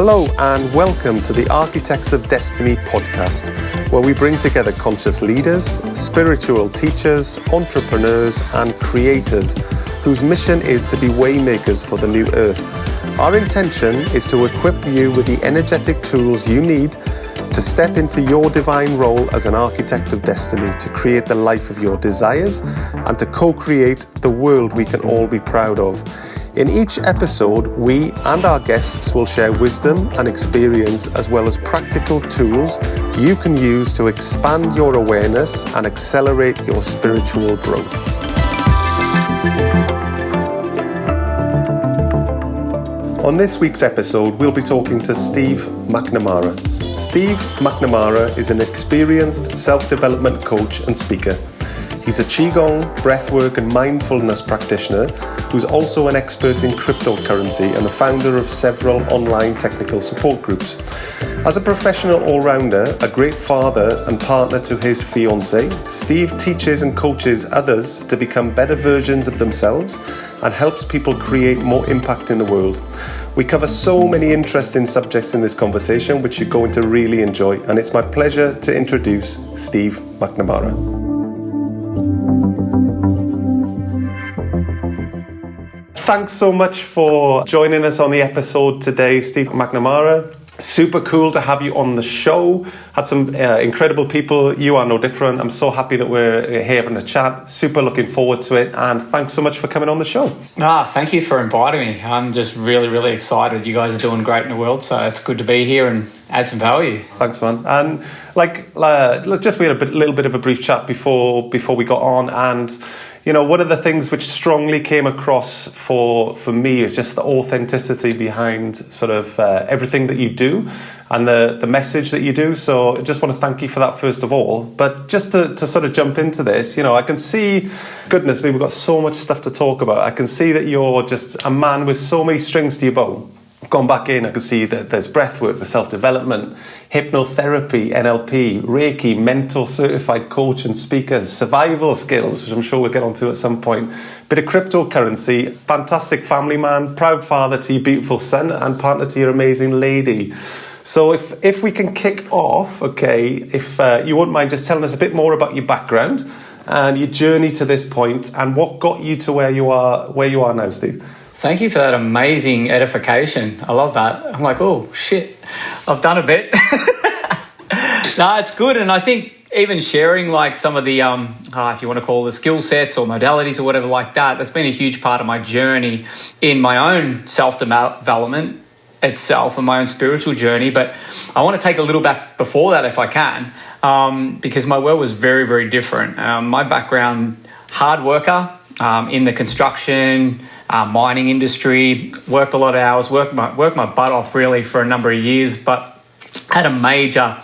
Hello and welcome to the Architects of Destiny podcast, where we bring together conscious leaders, spiritual teachers, entrepreneurs and creators whose mission is to be waymakers for the new earth. Our intention is to equip you with the energetic tools you need to step into your divine role as an architect of destiny, to create the life of your desires and to co-create the world we can all be proud of. In each episode, we and our guests will share wisdom and experience as well as practical tools you can use to expand your awareness and accelerate your spiritual growth. On this week's episode, we'll be talking to Steve McNamara. Steve McNamara is an experienced self-development coach and speaker. He's a Qi Gong, breathwork and mindfulness practitioner who's also an expert in cryptocurrency and the founder of several online technical support groups. As a professional all-rounder, a great father and partner to his fiance, Steve teaches and coaches others to become better versions of themselves and helps people create more impact in the world. We cover so many interesting subjects in this conversation, which you're going to really enjoy, and it's my pleasure to introduce Steve McNamara. Thanks so much for joining us on the episode today, Steve McNamara. Super cool to have you on the show. Had some incredible people. You are no different. I'm so happy that we're here having a chat. Super looking forward to it. And thanks so much for coming on the show. Thank you for inviting me. I'm just really excited. You guys are doing great in the world. So it's good to be here and add some value. Thanks, man. And let's just read a little bit of a brief chat before we got on. And you know, one of the things which strongly came across for me is just the authenticity behind sort of everything that you do and the message that you do. So I just want to thank you for that first of all. But just to sort of jump into this, you know, I can see, goodness me, we've got so much stuff to talk about. I can see that you're just a man with so many strings to your bow. I've gone back in, I can see that there's breathwork, the self-development, hypnotherapy, NLP, Reiki, mentor certified coach and speaker, survival skills, which I'm sure we'll get onto at some point, bit of cryptocurrency, fantastic family man, proud father to your beautiful son and partner to your amazing lady. So if we can kick off, okay, if you wouldn't mind just telling us a bit more about your background and your journey to this point and what got you to where you are now, Steve. Thank you for that amazing edification. I love that. I'm like, oh, shit, I've done a bit. No, it's good. And I think even sharing like some of the, if you want to call the skill sets or modalities or whatever like that, that's been a huge part of my journey in my own self-development itself and my own spiritual journey. But I want to take a little back before that if I can, because my world was very different. My background, hard worker in the construction, mining industry, worked a lot of hours, worked my butt off really for a number of years, but had a major,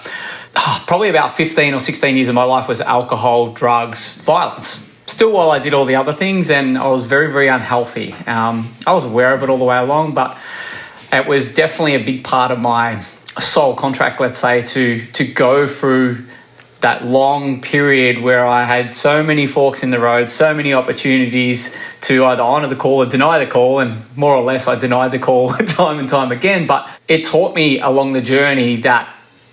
probably about 15 or 16 years of my life was alcohol, drugs, violence. Still while I did all the other things, and I was very unhealthy. I was aware of it all the way along, but it was definitely a big part of my soul contract, let's say, to go through that long period where I had so many forks in the road, so many opportunities to either honour the call or deny the call, and more or less I denied the call time and time again. But it taught me along the journey that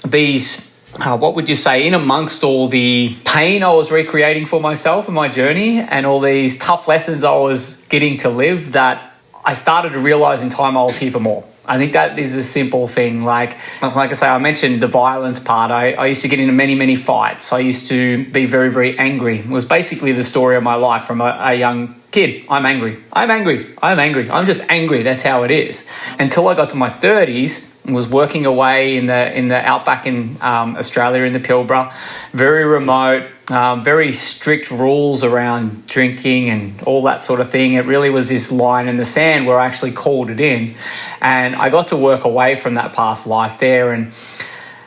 these, what would you say, in amongst all the pain I was recreating for myself in my journey and all these tough lessons I was getting to live, that I started to realise in time I was here for more. I think that is a simple thing. Like I say, I mentioned the violence part. I used to get into many fights. I used to be very angry. It was basically the story of my life from a young kid. I'm angry. I'm just angry. That's how it is. Until I got to my 30s, was working away in the outback in Australia, in the Pilbara, very remote, very strict rules around drinking and all that sort of thing. It really was this line in the sand where I actually called it in. And I got to work away from that past life there and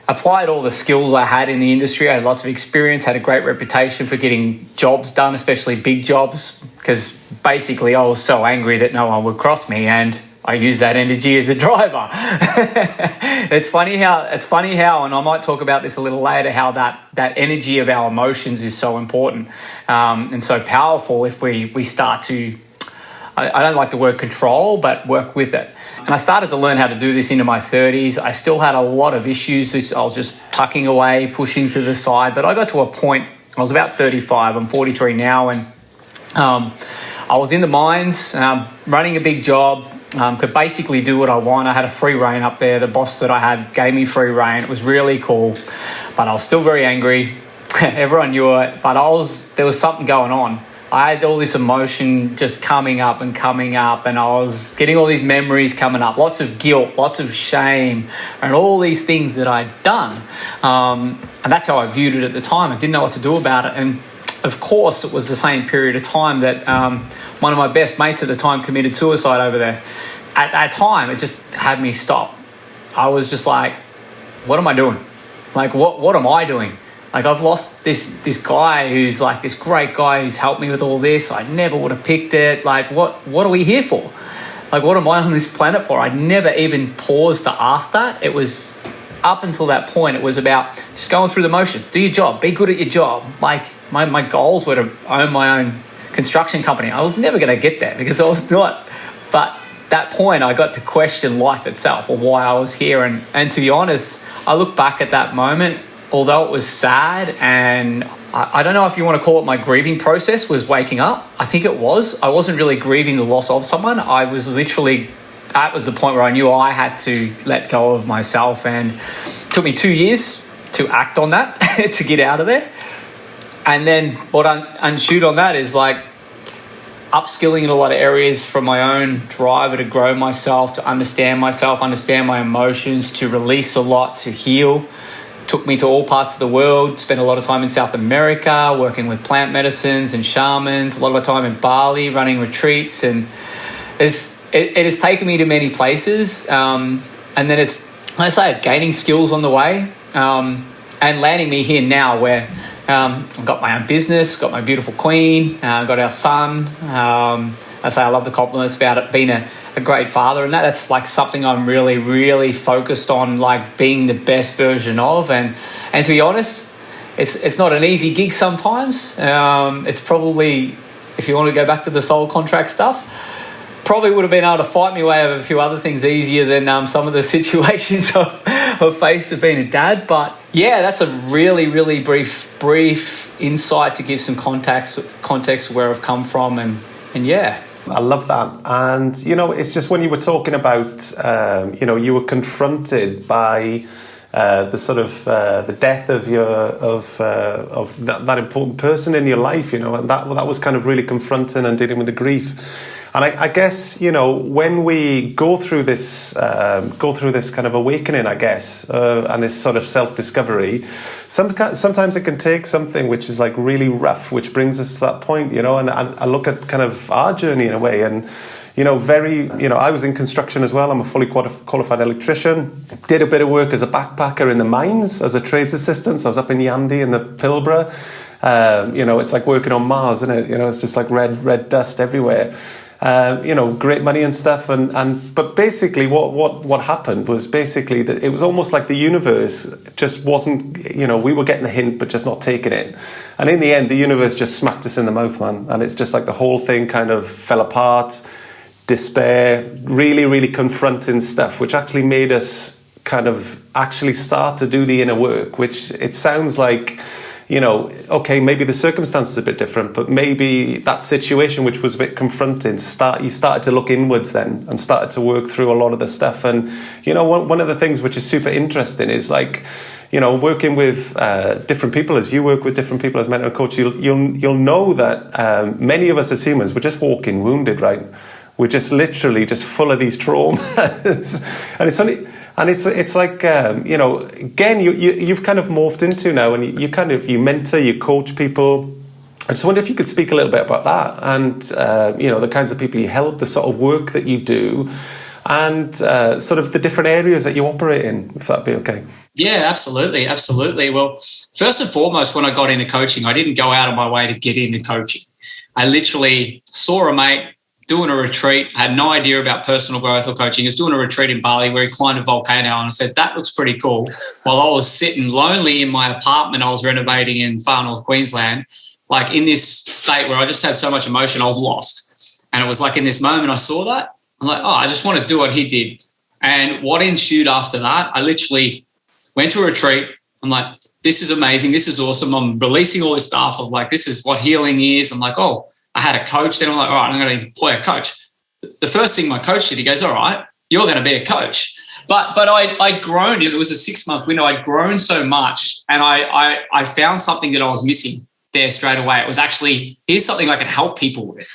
applied all the skills I had in the industry. I had lots of experience, had a great reputation for getting jobs done, especially big jobs, because basically I was so angry that no one would cross me, and I use that energy as a driver. It's funny how, and I might talk about this a little later, how that energy of our emotions is so important and so powerful if we start to I don't like the word control, but work with it. And I started to learn how to do this into my 30s. I still had a lot of issues. I was just tucking away, pushing to the side. But I got to a point, I was about 35, I'm 43 now, and I was in the mines, running a big job, could basically do what I want. I had a free reign up there. The boss that I had gave me free reign. It was really cool, but I was still very angry. Everyone knew it, but there was something going on. I had all this emotion just coming up, and I was getting all these memories coming up, lots of guilt, lots of shame, and all these things that I'd done. And that's how I viewed it at the time. I didn't know what to do about it. And of course, it was the same period of time that one of my best mates at the time committed suicide over there. At that time, it just had me stop. I was just like, what am I doing? Like, what am I doing? Like, I've lost this guy who's like this great guy who's helped me with all this. I never would have picked it. Like, what are we here for? Like, what am I on this planet for? I'd never even paused to ask that. It was up until that point, it was about just going through the motions. Do your job. Be good at your job. Like, my goals were to own my own construction company. I was never going to get there because I was not. But that point, I got to question life itself or why I was here. And to be honest, I look back at that moment, although it was sad, and I don't know if you want to call it my grieving process was waking up. I think it was. I wasn't really grieving the loss of someone. I was literally, that was the point where I knew I had to let go of myself, and it took me 2 years to act on that, to get out of there. And then what ensued on that is like upskilling in a lot of areas from my own driver to grow myself, to understand myself, understand my emotions, to release a lot, to heal. Took me to all parts of the world, spent a lot of time in South America, working with plant medicines and shamans, a lot of time in Bali, running retreats, and it has taken me to many places. And then it's, I say, gaining skills on the way, and landing me here now where I've got my own business, got my beautiful queen, got our son. I say I love the compliments about it being a great father, and that's like something I'm really, really focused on, like being the best version of. And to be honest, it's not an easy gig sometimes. It's probably, if you want to go back to the soul contract stuff, probably would have been able to fight my way over a few other things easier than some of the situations I've faced of being a dad. But yeah, that's a really, really brief insight to give some context where I've come from, and yeah. I love that. And, it's just when you were talking about, you were confronted by the sort of the death of that important person in your life, and that was kind of really confronting and dealing with the grief. And I guess, when we go through this kind of awakening, I guess, and this sort of self-discovery, sometimes it can take something which is like really rough, which brings us to that point, and I look at kind of our journey in a way, and, I was in construction as well. I'm a fully qualified electrician, did a bit of work as a backpacker in the mines as a trades assistant. So I was up in Yandy in the Pilbara. It's like working on Mars, isn't it? It's just like red dust everywhere. Great money and stuff, but basically what happened was basically that it was almost like the universe just wasn't, we were getting a hint but just not taking it, and in the end the universe just smacked us in the mouth, man, and it's just like the whole thing kind of fell apart. Despair, really, really confronting stuff, which actually made us kind of actually start to do the inner work, which it sounds like, okay, maybe the circumstances are a bit different, but maybe that situation, which was a bit confronting, you started to look inwards then and started to work through a lot of the stuff. And, one of the things which is super interesting is like, working with different people, as you work with different people as mentor coach, you'll know that many of us as humans, we're just walking wounded, right? We're just literally just full of these traumas. And it's only... And it's like, again, you've kind of morphed into now, and you mentor, you coach people. I just wonder if you could speak a little bit about that, and, the kinds of people you help, the sort of work that you do, and sort of the different areas that you operate in, if that'd be okay. Yeah, absolutely. Absolutely. Well, first and foremost, when I got into coaching, I didn't go out of my way to get into coaching. I literally saw a mate doing a retreat, had no idea about personal growth or coaching. He was doing a retreat in Bali where he climbed a volcano, and I said, that looks pretty cool. While I was sitting lonely in my apartment I was renovating in far north Queensland, like in this state where I just had so much emotion, I was lost. And it was like in this moment I saw that. I'm like, oh, I just want to do what he did. And what ensued after that, I literally went to a retreat. I'm like, this is amazing. This is awesome. I'm releasing all this stuff of like, this is what healing is. I'm like, oh, I had a coach. Then I'm like, all right, I'm going to employ a coach. The first thing my coach did, he goes, all right, you're going to be a coach. But I'd grown. It was a 6-month window. I'd grown so much, and I found something that I was missing there straight away. It was actually, here's something I can help people with.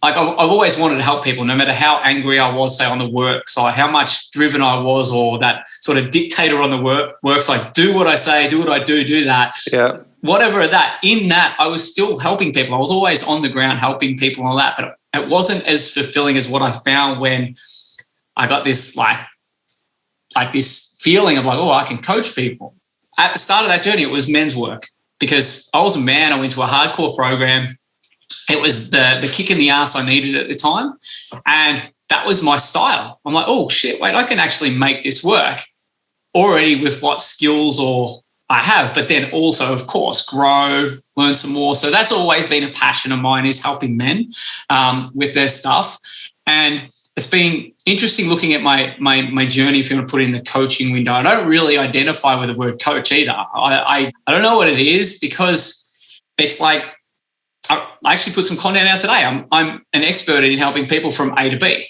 Like I've always wanted to help people, no matter how angry I was, say on the work side, how much driven I was, or that sort of dictator on the work side. Do what I say, do what I do that. Yeah. Whatever that. In that, I was still helping people. I was always on the ground helping people and all that, but it wasn't as fulfilling as what I found when I got this like this feeling of like, oh, I can coach people. At the start of that journey, it was men's work because I was a man. I went to a hardcore program. It was the kick in the ass I needed at the time. And that was my style. I'm like, oh, shit, wait, I can actually make this work already with what skills or I have, but then also, of course, grow, learn some more. So that's always been a passion of mine, is helping men with their stuff. And it's been interesting looking at my journey, if you want to put it in the coaching window. I don't really identify with the word coach either. I don't know what it is, because it's like, I actually put some content out today. I'm an expert in helping people from A to B.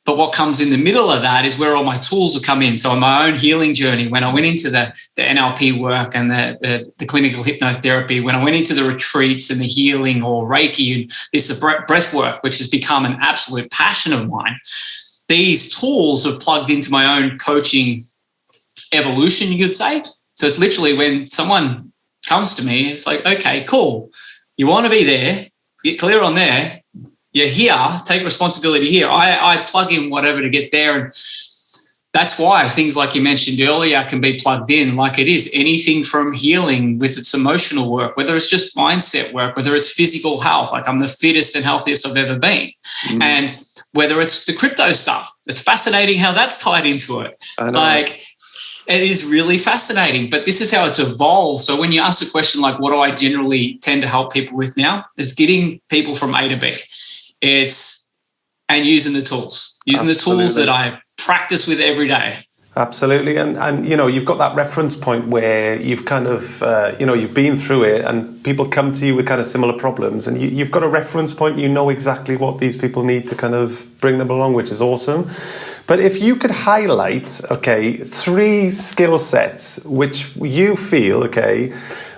But what comes in the middle of that is where all my tools have come in. So on my own healing journey, when I went into the NLP work and the clinical hypnotherapy, when I went into the retreats and the healing or Reiki and this breath work, which has become an absolute passion of mine, these tools have plugged into my own coaching evolution, you could say. So it's literally when someone comes to me, it's like, okay, cool. You want to be there, get clear on there. You're here, take responsibility here. I plug in whatever to get there. And that's why things like you mentioned earlier can be plugged in, like it is anything from healing with its emotional work, whether it's just mindset work, whether it's physical health, like I'm the fittest and healthiest I've ever been. And whether it's the crypto stuff, it's fascinating how that's tied into it. Like, it is really fascinating, but this is how it's evolved. So when you ask the question, like, what do I generally tend to help people with now? It's getting people from A to B. And using the tools, the tools that I practice with every day. Absolutely. And you know, you've got that reference point where you've kind of, you've been through it and people come to you with kind of similar problems, and you've got a reference point. You know exactly what these people need to kind of bring them along, which is awesome. But if you could highlight, 3 skill sets which you feel,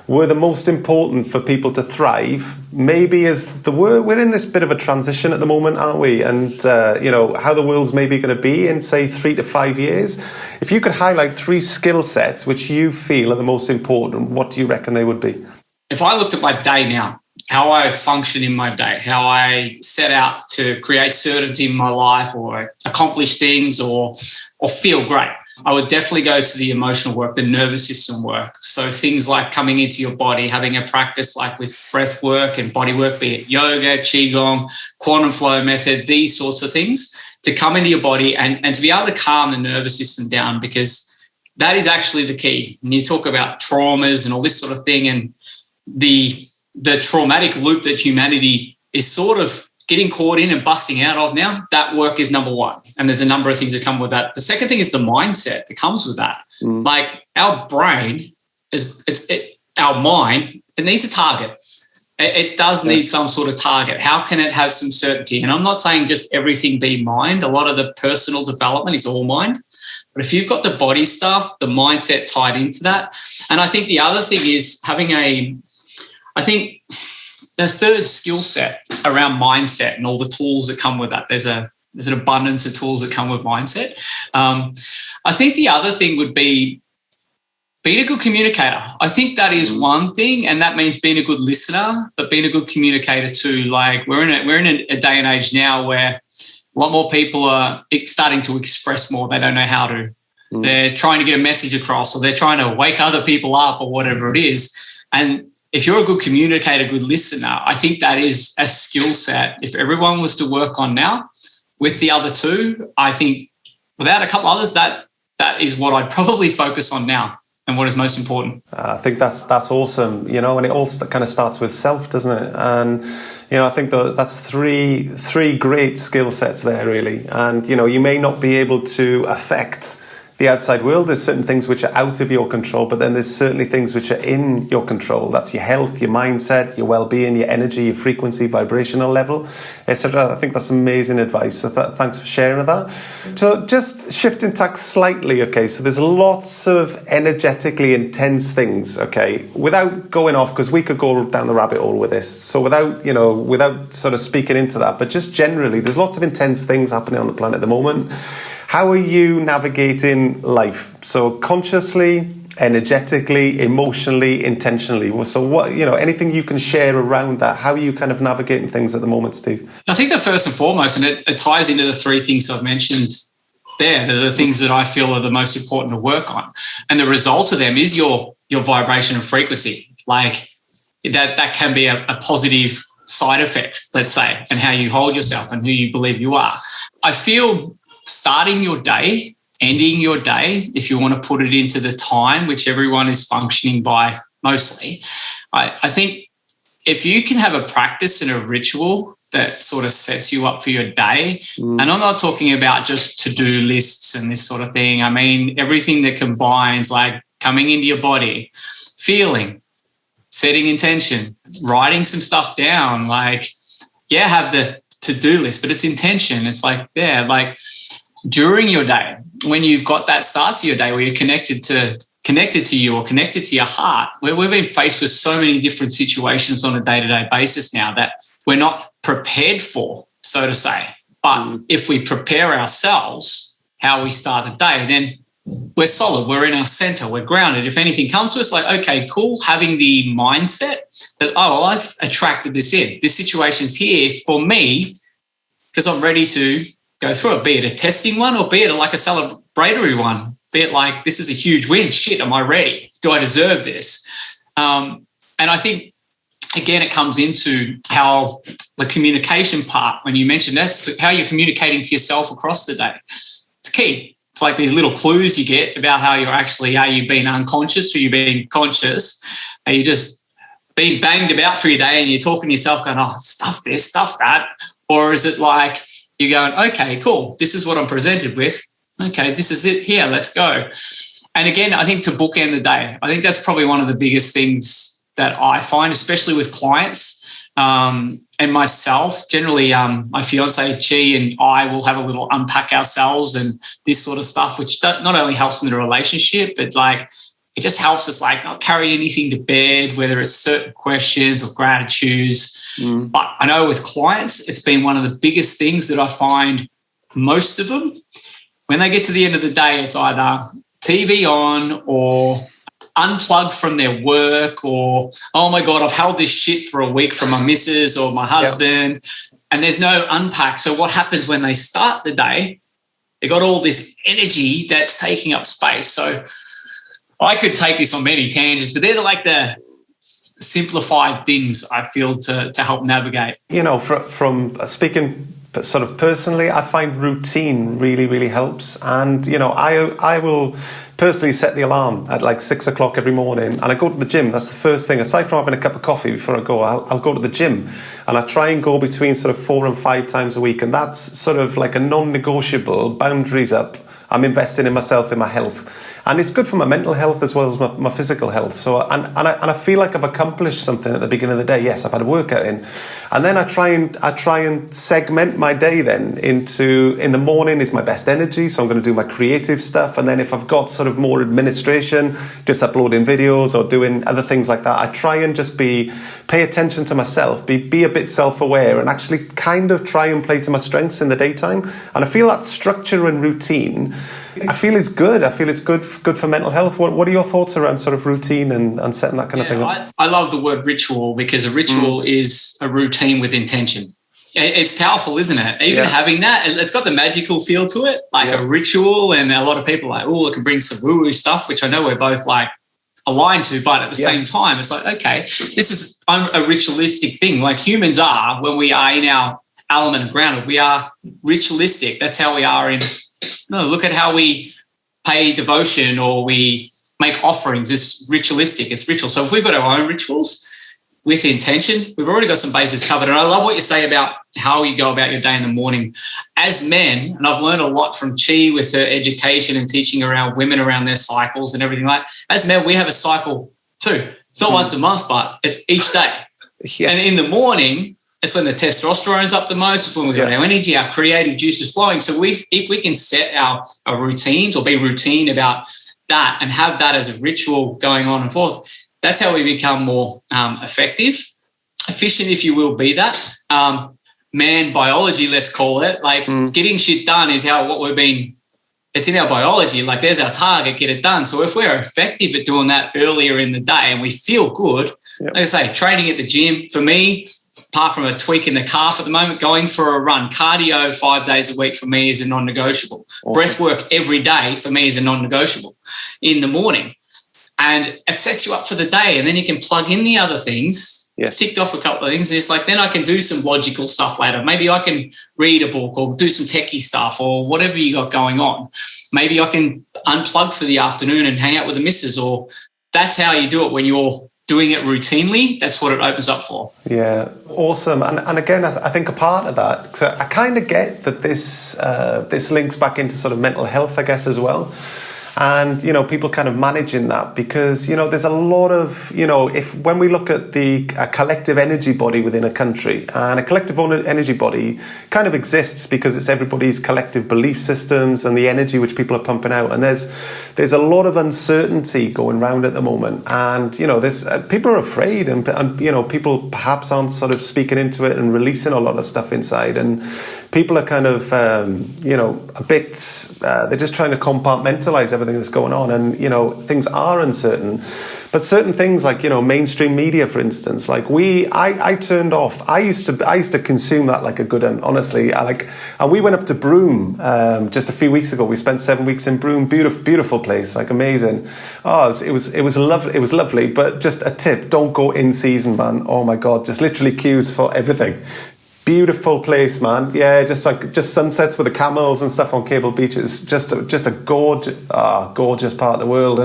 were the most important for people to thrive, maybe we're in this bit of a transition at the moment, aren't we? And, how the world's maybe going to be in, say, 3 to 5 years. If you could highlight 3 skill sets which you feel are the most important, what do you reckon they would be? If I looked at my day now, how I function in my day, how I set out to create certainty in my life or accomplish things or feel great, I would definitely go to the emotional work, the nervous system work. So things like coming into your body, having a practice like with breath work and body work, be it yoga, Qi Gong, quantum flow method, these sorts of things, to come into your body and to be able to calm the nervous system down, because that is actually the key. And you talk about traumas and all this sort of thing, and the traumatic loop that humanity is sort of getting caught in and busting out of now, that work is number one. And there's a number of things that come with that. The second thing is the mindset that comes with that. Like our brain, our mind, it needs a target. It does need some sort of target. How can it have some certainty? And I'm not saying just everything be mind. A lot of the personal development is all mind. But if you've got the body stuff, the mindset tied into that. And I think the other thing is having the third skill set around mindset and all the tools that come with that. There's an abundance of tools that come with mindset. I think the other thing would be being a good communicator. I think that is one thing, and that means being a good listener, but being a good communicator too. Like we're in a day and age now where a lot more people are starting to express more. They don't know how to. They're trying to get a message across, or they're trying to wake other people up, or whatever it is. And if you're a good communicator, good listener, I think that is a skill set. If everyone was to work on now with the other two, I think without a couple others, that is what I'd probably focus on now and what is most important. I think that's awesome, and it all kind of starts with self, doesn't it? And, I think that's three great skill sets there, really. And, you may not be able to affect the outside world. There's certain things which are out of your control, but then there's certainly things which are in your control. That's your health, your mindset, your well-being, your energy, your frequency, vibrational level, etc. I think that's amazing advice. So thanks for sharing that. So just shifting tack slightly, okay, so there's lots of energetically intense things, okay, without going off, because we could go down the rabbit hole with this. So without sort of speaking into that, but just generally, there's lots of intense things happening on the planet at the moment. How are you navigating life? So consciously, energetically, emotionally, intentionally. So what, anything you can share around that? How are you kind of navigating things at the moment, Steve? I think that first and foremost, and it ties into the three things I've mentioned there, they're the things that I feel are the most important to work on. And the result of them is your vibration and frequency. Like that can be a positive side effect, let's say, and how you hold yourself and who you believe you are. I feel starting your day, ending your day, if you want to put it into the time which everyone is functioning by mostly, I think if you can have a practice and a ritual that sort of sets you up for your day, and I'm not talking about just to-do lists and this sort of thing. I mean, everything that combines like coming into your body, feeling, setting intention, writing some stuff down, like, have the to-do list, but it's intention. It's like during your day, when you've got that start to your day where you're connected to you or connected to your heart, where we've been faced with so many different situations on a day-to-day basis now that we're not prepared for, so to say. But if we prepare ourselves how we start the day, then we're solid, we're in our center, we're grounded. If anything comes to us, like, okay, cool, having the mindset that, I've attracted this in. This situation's here for me because I'm ready to go through it, be it a testing one or be it like a celebratory one, be it like, this is a huge win. Shit, am I ready? Do I deserve this? And I think, again, it comes into how the communication part, when you mentioned that's how you're communicating to yourself across the day. It's key. It's like these little clues you get about how you've been unconscious or you've been conscious. Are you just being banged about for your day and you're talking to yourself going, stuff this, stuff that? Or is it like you're going, okay, cool, this is what I'm presented with. Okay, this is it here, let's go. And again, I think to bookend the day, I think that's probably one of the biggest things that I find, especially with clients and myself. Generally, my fiance, Qi, and I will have a little unpack ourselves and this sort of stuff, which not only helps in the relationship, but like it just helps us like not carry anything to bed, whether it's certain questions or gratitudes. But I know with clients, it's been one of the biggest things that I find most of them, when they get to the end of the day, it's either TV on or unplugged from their work or, oh my God, I've held this shit for a week from my missus or my husband, and there's no unpack. So what happens when they start the day? They got all this energy that's taking up space. So I could take this on many tangents, but they're like the simplified things I feel to help navigate. From speaking sort of personally, I find routine really, really helps. And, I will personally set the alarm at like 6 o'clock every morning and I go to the gym. That's the first thing. Aside from having a cup of coffee before I go, I'll go to the gym and I try and go between sort of 4 and 5 times a week. And that's sort of like a non-negotiable, boundaries up. I'm investing in myself, in my health. And it's good for my mental health as well as my physical health. So, and I feel like I've accomplished something at the beginning of the day. Yes, I've had a workout in. And then I try and segment my day then into, in the morning is my best energy. So I'm going to do my creative stuff. And then if I've got sort of more administration, just uploading videos or doing other things like that, I try and just pay attention to myself, be a bit self-aware and actually kind of try and play to my strengths in the daytime. And I feel that structure and routine, I feel it's good. I feel it's good for mental health. What are your thoughts around sort of routine and setting that kind of thing up? I love the word ritual because a ritual is a routine with intention. It's powerful, isn't it? Even having that, it's got the magical feel to it, like a ritual. And a lot of people are like, it can bring some woo-woo stuff, which I know we're both like aligned to, but at the same time, it's like, okay, this is a ritualistic thing. Like humans are, when we are in our element and grounded, we are ritualistic. That's how we are look at how we pay devotion or we make offerings. It's ritualistic. It's ritual. So if we've got our own rituals, with intention, we've already got some bases covered. And I love what you say about how you go about your day in the morning. As men, and I've learned a lot from Qi with her education and teaching around women around their cycles and everything like that. As men, we have a cycle too. It's not once a month, but it's each day. Yeah. And in the morning, it's when the testosterone's up the most. It's when we've got our energy, our creative juices flowing. So if we can set our routines or be routine about that and have that as a ritual going on and forth, that's how we become more effective, efficient, if you will, be that. Man biology, let's call it. Like getting shit done is it's in our biology. Like there's our target, get it done. So if we're effective at doing that earlier in the day and we feel good, like I say, training at the gym, for me, apart from a tweak in the calf at the moment, going for a run, cardio 5 days a week for me is a non-negotiable. Awesome. Breath work every day for me is a non-negotiable in the morning. And it sets you up for the day. And then you can plug in the other things, ticked off a couple of things. And it's like, then I can do some logical stuff later. Maybe I can read a book or do some techie stuff or whatever you got going on. Maybe I can unplug for the afternoon and hang out with the missus, or that's how you do it when you're doing it routinely. That's what it opens up for. Yeah, awesome. And again, I think a part of that, because I kind of get that this links back into sort of mental health, I guess, as well. And, people kind of managing that because, there's a lot of, when we look at a collective energy body within a country, and a collective energy body kind of exists because it's everybody's collective belief systems and the energy which people are pumping out. And there's a lot of uncertainty going around at the moment. And, there's people are afraid and people perhaps aren't sort of speaking into it and releasing a lot of stuff inside. And people are kind of, a bit, they're just trying to compartmentalize everything that's going on, and things are uncertain. But certain things like mainstream media, for instance, like I turned off. I used to consume that like a good one, honestly. And we went up to Broome just a few weeks ago. We spent 7 weeks in Broome, beautiful place, like amazing. Oh, it was lovely. It was lovely. But just a tip: don't go in season, man. Oh my God, just literally queues for everything. Beautiful place, man. Yeah, just sunsets with the camels and stuff on Cable Beach. It's just a gorgeous part of the world.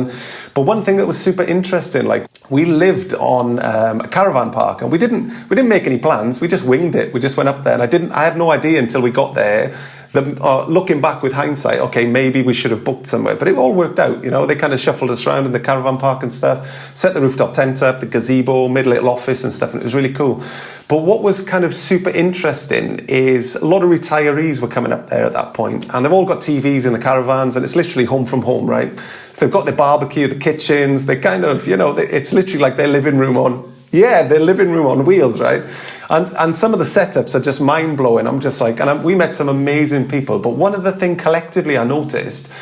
But one thing that was super interesting, like we lived on a caravan park, and we didn't make any plans. We just winged it. We just went up there, and I had no idea until we got there. Looking back with hindsight, okay, maybe we should have booked somewhere, but it all worked out. They kind of shuffled us around in the caravan park and stuff, set the rooftop tent up, the gazebo, made a little office and stuff, and it was really cool. But what was kind of super interesting is a lot of retirees were coming up there at that point, and they've all got TVs in the caravans, and it's literally home from home, right? So they've got their barbecue, the kitchens, they kind of, it's literally like their living room on. Yeah, their living room on wheels, right? And some of the setups are just mind-blowing. I'm just like, we met some amazing people. But one of the things collectively I noticed,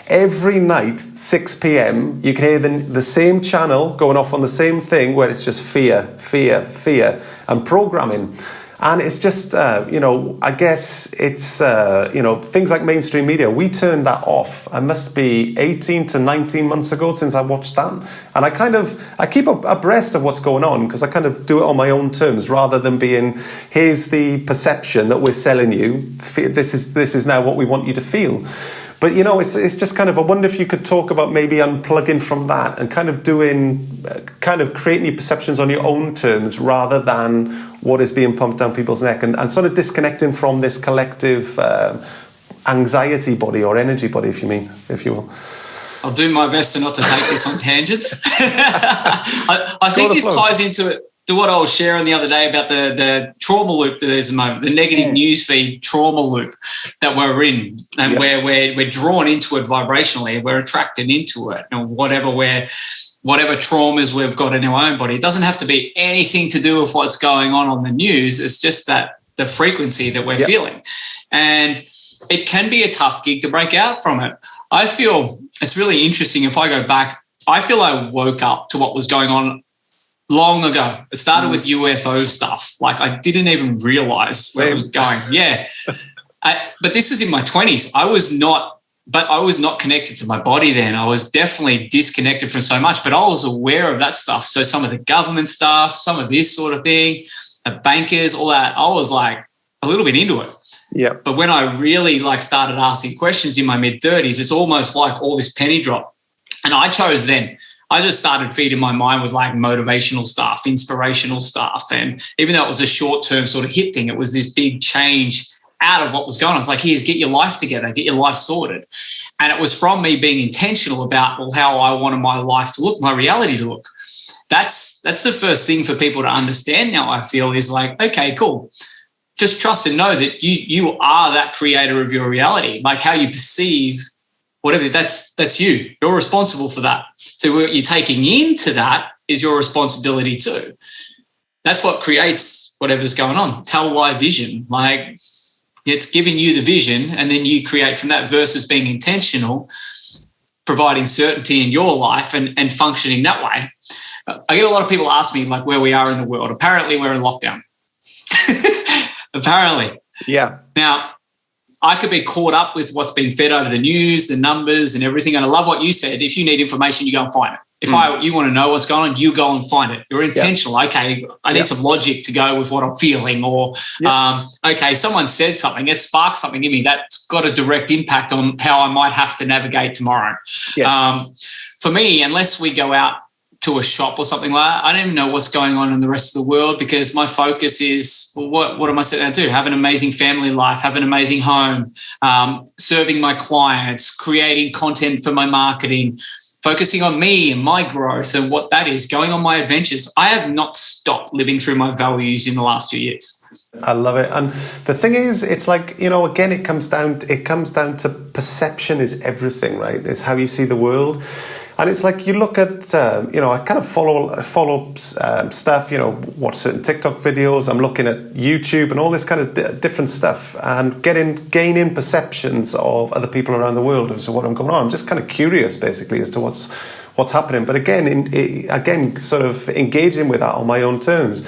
every night, 6 p.m., you can hear the same channel going off on the same thing where it's just fear, and programming. And it's just, I guess it's, things like mainstream media. We turned that off. I must be 18 to 19 months ago since I watched that. And I keep abreast of what's going on because I kind of do it on my own terms rather than being, here's the perception that we're selling you. This is now what we want you to feel. But, it's just kind of, I wonder if you could talk about maybe unplugging from that and kind of creating your perceptions on your own terms rather than what is being pumped down people's neck and sort of disconnecting from this collective anxiety body or energy body, if you will. I'll do my best to not to take this on tangents. I think this ties into it. To what I was sharing the other day about the trauma loop that there's a moment, the negative newsfeed trauma loop that we're in, and where we're drawn into it vibrationally, we're attracted into it, and whatever traumas we've got in our own body. It doesn't have to be anything to do with what's going on the news. It's just that the frequency that we're feeling, and it can be a tough gig to break out from it. I feel it's really interesting. If I go back, I feel I woke up to what was going on long ago. It started with UFO stuff. Like I didn't even realize where it was going. Yeah. But this was in my 20s. I was not connected to my body then. I was definitely disconnected from so much, but I was aware of that stuff. So some of the government stuff, some of this sort of thing, the bankers, all that, I was like a little bit into it. Yeah. But when I really started asking questions in my mid-30s, it's almost like all this penny drop. And I chose then. I just started feeding my mind with like motivational stuff, inspirational stuff. And even though it was a short-term sort of hit thing, it was this big change out of what was going on. It's like, here's, get your life together, get your life sorted. And it was from me being intentional about, well, how I wanted my life to look, my reality to look. That's the first thing for people to understand now, I feel, is like, okay, cool. Just trust and know that you are that creator of your reality. Like how you perceive whatever, that's you. You're responsible for that. So what you're taking into that is your responsibility too. That's what creates whatever's going on. Tell live vision. Like it's giving you the vision and then you create from that versus being intentional, providing certainty in your life and functioning that way. I get a lot of people ask me like where we are in the world. Apparently we're in lockdown. Apparently. Yeah. Now, I could be caught up with what's being fed over the news, the numbers and everything. And I love what you said. If you need information, you go and find it. If you want to know what's going on, you go and find it. You're intentional. Yeah. Okay, I need some logic to go with what I'm feeling. Or, okay, someone said something. It sparked something in me. That's got a direct impact on how I might have to navigate tomorrow. Yes. For me, unless we go out to a shop or something like that, I don't even know what's going on in the rest of the world because my focus is, well, what am I setting out to do? Have an amazing family life, have an amazing home, serving my clients, creating content for my marketing, focusing on me and my growth and what that is, going on my adventures. I have not stopped living through my values in the last 2 years. I love it. And the thing is, it's like, you know, again, it comes down to perception is everything, right? It's how you see the world. And it's like you look at, you know, I kind of follow stuff, you know, watch certain TikTok videos. I'm looking at YouTube and all this kind of different stuff and gaining perceptions of other people around the world as to what I'm going on. I'm just kind of curious, basically, as to what's happening. But again, sort of engaging with that on my own terms.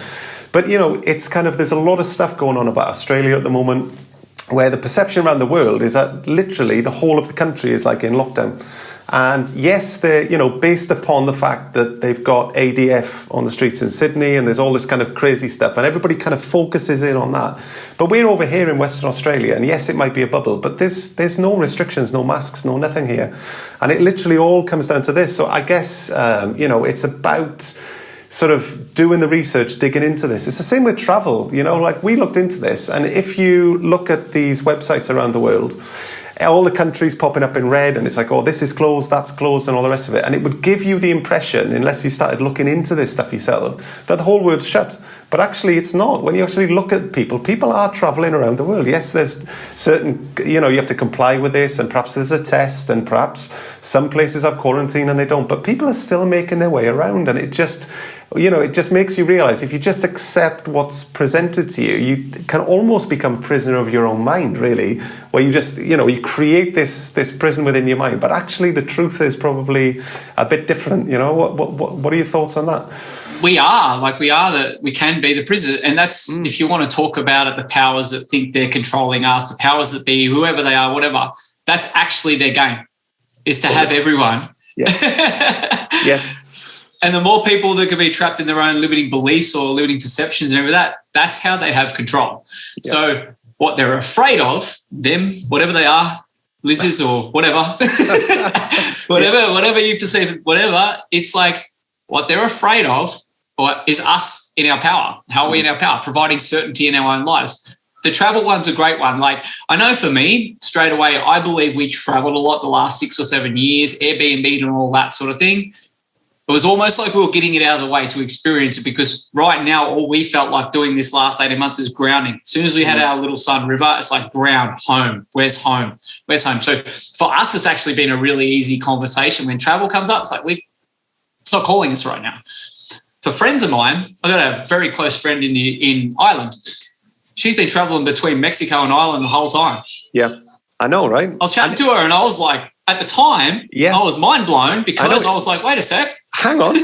But, you know, it's kind of, there's a lot of stuff going on about Australia at the moment where the perception around the world is that literally the whole of the country is like in lockdown. And yes, they're, you know, based upon the fact that they've got ADF on the streets in Sydney and there's all this kind of crazy stuff and everybody kind of focuses in on that. But we're over here in Western Australia and yes, it might be a bubble, but there's no restrictions, no masks, no nothing here. And it literally all comes down to this. So I guess, you know, it's about sort of doing the research, digging into this. It's the same with travel, you know, like we looked into this. And if you look at these websites around the world, all the countries popping up in red and it's like, oh, this is closed, that's closed and all the rest of it. And it would give you the impression, unless you started looking into this stuff yourself, that the whole world's shut. But actually it's not. When you actually look at people are traveling around the world. Yes, there's certain, you know, you have to comply with this and perhaps there's a test and perhaps some places have quarantine and they don't. But people are still making their way around and it just, you know, it just makes you realize if you just accept what's presented to you, you can almost become prisoner of your own mind, really, where you just, you know, you create this prison within your mind. But actually the truth is probably a bit different, you know. What are your thoughts on that? We can be the prison. And that's, if you want to talk about it, the powers that think they're controlling us, the powers that be, whoever they are, whatever, that's actually their game, is to have everyone. Yes. Yes. And the more people that can be trapped in their own limiting beliefs or limiting perceptions and everything, that's how they have control. Yeah. So what they're afraid of, them, whatever they are, lizards or whatever, whatever you perceive, whatever, it's like what they're afraid of is us in our power. How are we in our power? Providing certainty in our own lives. The travel one's a great one. Like, I know for me, straight away, I believe we traveled a lot the last 6 or 7 years, Airbnb and all that sort of thing. It was almost like we were getting it out of the way to experience it because right now all we felt like doing this last 18 months is grounding. As soon as we had our little son, River, it's like ground, home. Where's home? Where's home? So for us, it's actually been a really easy conversation. When travel comes up, it's like it's not calling us right now. For friends of mine, I've got a very close friend in Ireland. She's been traveling between Mexico and Ireland the whole time. Yeah, I know, right? I was chatting to her and I was like, at the time, I was mind blown because I was like, wait a sec. Hang on.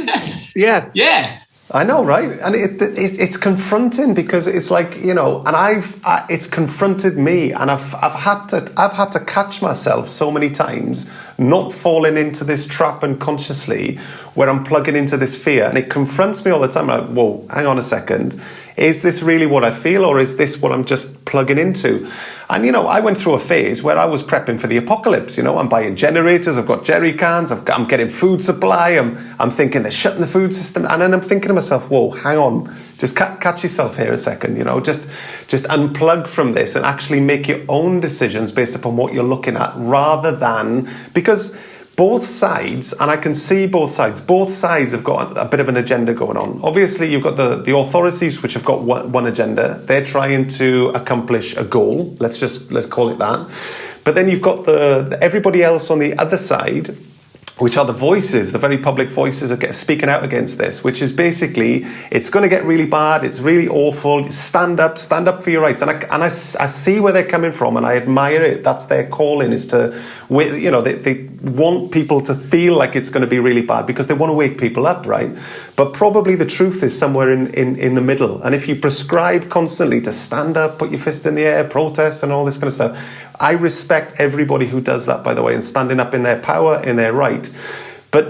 Yeah. Yeah. I know, right? And it's confronting because it's like, you know, and it's confronted me and I've had to catch myself so many times not falling into this trap unconsciously where I'm plugging into this fear and it confronts me all the time. I'm like, whoa, hang on a second. is this really what I feel, or is this what I'm just plugging into? And, I went through a phase where I was prepping for the apocalypse. I'm buying generators, I've got jerry cans, I'm getting food supply, I'm thinking they're shutting the food system. And then I'm thinking to myself, whoa, hang on, just catch yourself here a second, just unplug from this and actually make your own decisions based upon what you're looking at, rather than, because both sides, and I can see both sides have got a bit of an agenda going on. Obviously, you've got the authorities, which have got one agenda. They're trying to accomplish a goal. Let's call it that. But then you've got everybody else on the other side, which are the voices, the very public voices are speaking out against this, which is basically, it's going to get really bad, it's really awful, stand up for your rights. And I see where they're coming from, and I admire it. That's their calling, is to, they want people to feel like it's going to be really bad because they want to wake people up, right? But probably the truth is somewhere in the middle. And if you prescribe constantly to stand up, put your fist in the air, protest and all this kind of stuff, I respect everybody who does that, by the way, and standing up in their power, in their right. But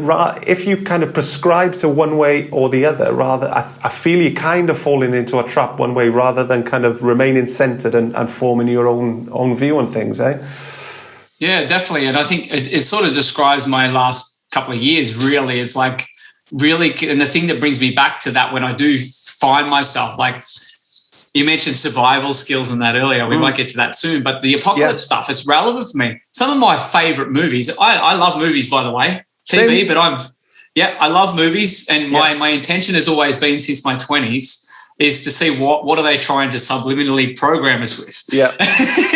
if you kind of prescribe to one way or the other, I feel you're kind of falling into a trap one way rather than kind of remaining centered and forming your own view on things, eh? Yeah, definitely. And I think it sort of describes my last couple of years, really. It's like really, and the thing that brings me back to that when I do find myself, like, you mentioned survival skills and that earlier. We might get to that soon, but the apocalypse stuff, it's relevant for me. Some of my favorite movies, I love movies, by the way, TV, Same. but I love movies. And my intention has always been since my 20s is to see what are they trying to subliminally program us with. Yeah.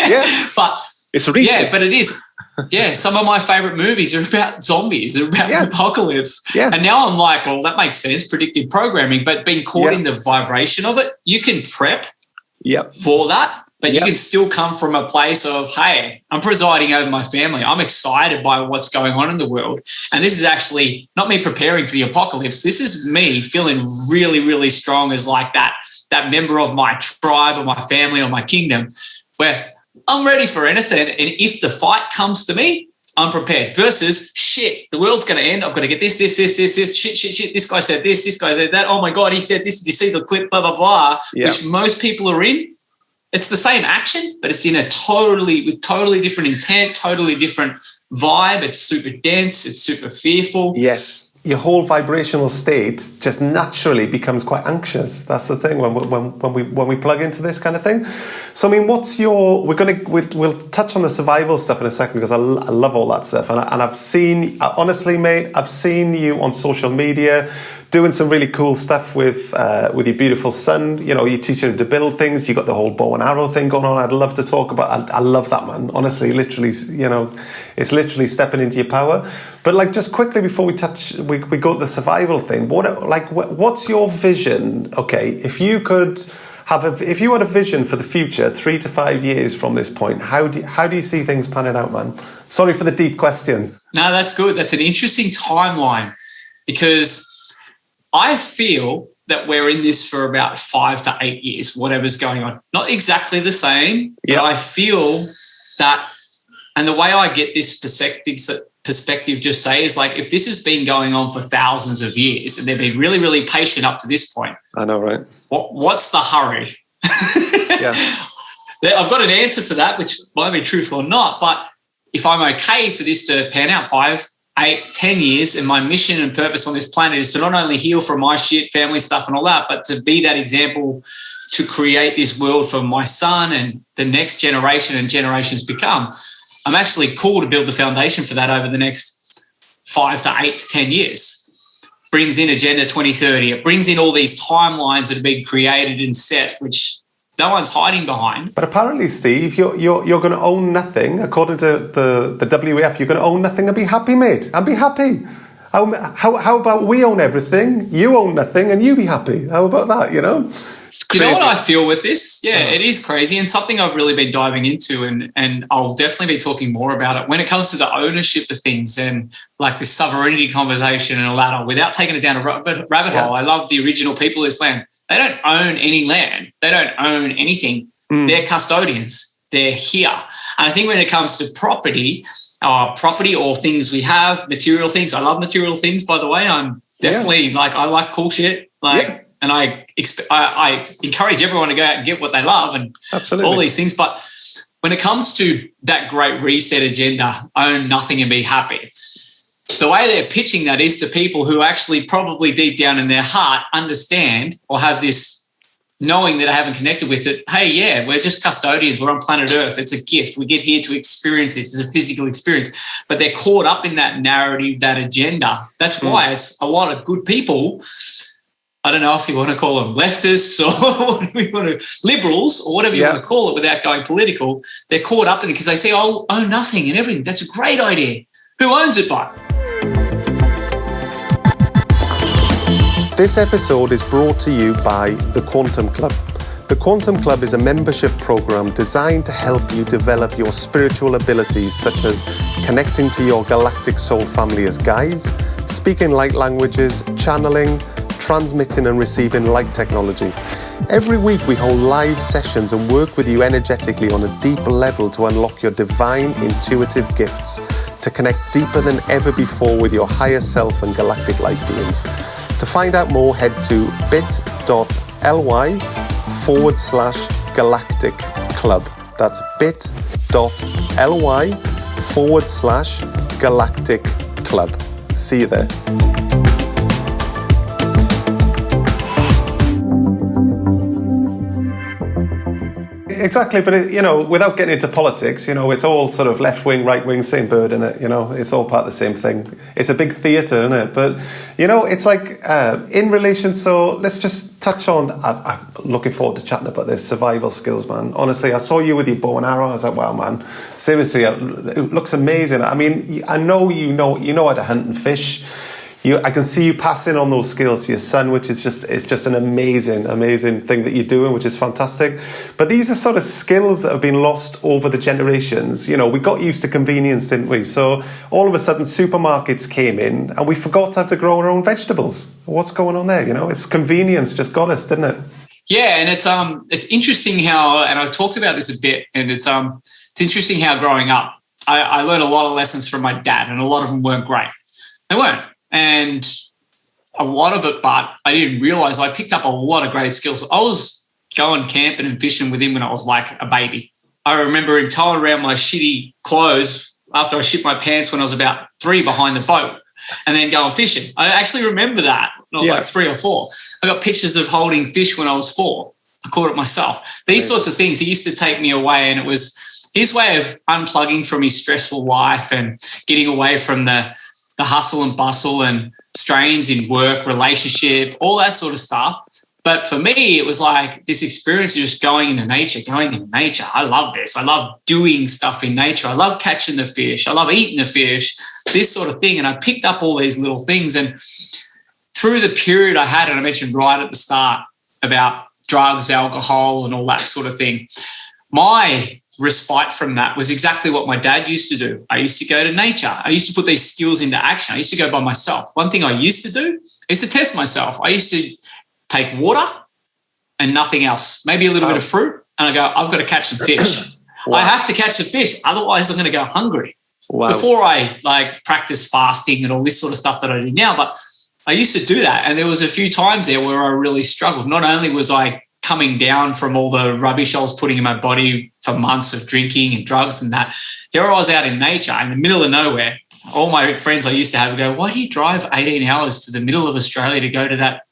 Yeah. But it's a reason. Yeah, but it is. Yeah, some of my favorite movies are about zombies, they're about the apocalypse. Yeah. And now I'm like, well, that makes sense, predictive programming, but being caught in the vibration of it, you can prep for that, but you can still come from a place of, hey, I'm presiding over my family. I'm excited by what's going on in the world. And this is actually not me preparing for the apocalypse. This is me feeling really, really strong as like that member of my tribe or my family or my kingdom, where I'm ready for anything. And if the fight comes to me, I'm prepared. Versus, shit, the world's going to end. I've got to get this, shit. This guy said this guy said that. Oh my God, he said this. Did you see the clip, blah, blah, blah, which most people are in. It's the same action, but it's in with totally different intent, totally different vibe. It's super dense. It's super fearful. Yes. Your whole vibrational state just naturally becomes quite anxious. That's the thing when we plug into this kind of thing. So I mean, we'll touch on the survival stuff in a second, because I love all that stuff, and I've seen, honestly, mate, I've seen you on social media doing some really cool stuff with your beautiful son. You're teaching him to build things. You got the whole bow and arrow thing going on. I'd love to talk about. I love that, man. Honestly, literally, it's literally stepping into your power. But like, just quickly before we go to the survival thing, what's your vision? Okay, if you had a vision for the future, 3 to 5 years from this point, how do you see things panning out, man? Sorry for the deep questions. No, that's good. That's an interesting timeline, because I feel that we're in this for about 5 to 8 years, whatever's going on. Not exactly the same, but I feel that, and the way I get this perspective just say is like, if this has been going on for thousands of years and they've been really, really patient up to this point. I know, right? What's the hurry? I've got an answer for that, which might be truthful or not, but if I'm okay for this to pan out 5, 8, 10 years, and my mission and purpose on this planet is to not only heal from my shit, family stuff and all that, but to be that example to create this world for my son and the next generation and generations become. I'm actually cool to build the foundation for that over the next 5 to 8 to 10 years. Brings in Agenda 2030. It brings in all these timelines that have been created and set, which no one's hiding behind. But apparently, Steve, you're going to own nothing. According to the WEF, you're going to own nothing and be happy, mate. And be happy. How about we own everything, you own nothing, and you be happy? How about that, Do you know what I feel with this? Yeah, it is crazy, and something I've really been diving into, and I'll definitely be talking more about it when it comes to the ownership of things and like the sovereignty conversation and all that. Without taking it down a rabbit hole, I love the original people of this land. They don't own any land. They don't own anything. They're custodians. They're here. And I think when it comes to property or things we have, material things, I love material things, by the way. I'm definitely I like cool shit. And I encourage everyone to go out and get what they love and Absolutely. all these things. But when it comes to that great reset agenda, own nothing and be happy, the way they're pitching that is to people who actually probably deep down in their heart understand or have this knowing that I haven't connected with it. Hey, yeah, we're just custodians. We're on planet Earth. It's a gift. We get here to experience this. It's a physical experience. But they're caught up in that narrative, that agenda. That's why it's a lot of good people. I don't know if you want to call them leftists or liberals or whatever you want to call it without going political. They're caught up in it because they say, oh, own nothing and everything. That's a great idea. Who owns it by? This episode is brought to you by the Quantum Club. The Quantum Club is a membership program designed to help you develop your spiritual abilities, such as connecting to your galactic soul family as guides, speaking light languages, channeling, transmitting and receiving light technology. Every week we hold live sessions and work with you energetically on a deep level to unlock your divine intuitive gifts, to connect deeper than ever before with your higher self and galactic light beings. To find out more, head to bit.ly/galactic club. That's bit.ly/galactic club. See you there. Exactly, but without getting into politics, it's all sort of left wing, right wing, same bird, isn't it? It's all part of the same thing. It's a big theatre, isn't it? But it's like in relation. So let's just touch on. I'm looking forward to chatting about this survival skills, man. Honestly, I saw you with your bow and arrow. I was like, wow, man, seriously, it looks amazing. I mean, I know you know how to hunt and fish. I can see you passing on those skills to your son, which is just an amazing, amazing thing that you're doing, which is fantastic. But these are sort of skills that have been lost over the generations. We got used to convenience, didn't we? So all of a sudden supermarkets came in and we forgot how to grow our own vegetables. What's going on there? It's convenience just got us, didn't it? Yeah, and it's interesting how, and I've talked about this a bit, and it's interesting how growing up, I learned a lot of lessons from my dad, and a lot of them weren't great. They weren't. And a lot of it, but I didn't realise I picked up a lot of great skills. I was going camping and fishing with him when I was like a baby. I remember him tying around my shitty clothes after I shit my pants when I was about 3 behind the boat and then going fishing. I actually remember that when I was like 3 or 4. I got pictures of holding fish when I was 4. I caught it myself. These sorts of things, he used to take me away, and it was his way of unplugging from his stressful life and getting away from the hustle and bustle and strains in work, relationship, all that sort of stuff. But for me, it was like this experience of just going into nature. I love this. I love doing stuff in nature. I love catching the fish. I love eating the fish, this sort of thing. And I picked up all these little things. And through the period I had, and I mentioned right at the start about drugs, alcohol, and all that sort of thing, my respite from that was exactly what my dad used to do. I used to go to nature. I used to put these skills into action. I used to go by myself. One thing I used to do is to test myself. I used to take water and nothing else, maybe a little bit of fruit, and I go, I've got to catch some fish. Wow. I have to catch some fish, otherwise I'm going to go hungry. Wow. Before I practice fasting and all this sort of stuff that I do now, but I used to do that, and there was a few times there where I really struggled. Not only was I coming down from all the rubbish I was putting in my body for months of drinking and drugs and that. Here I was out in nature in the middle of nowhere. All my friends I used to have go, why do you drive 18 hours to the middle of Australia to go to that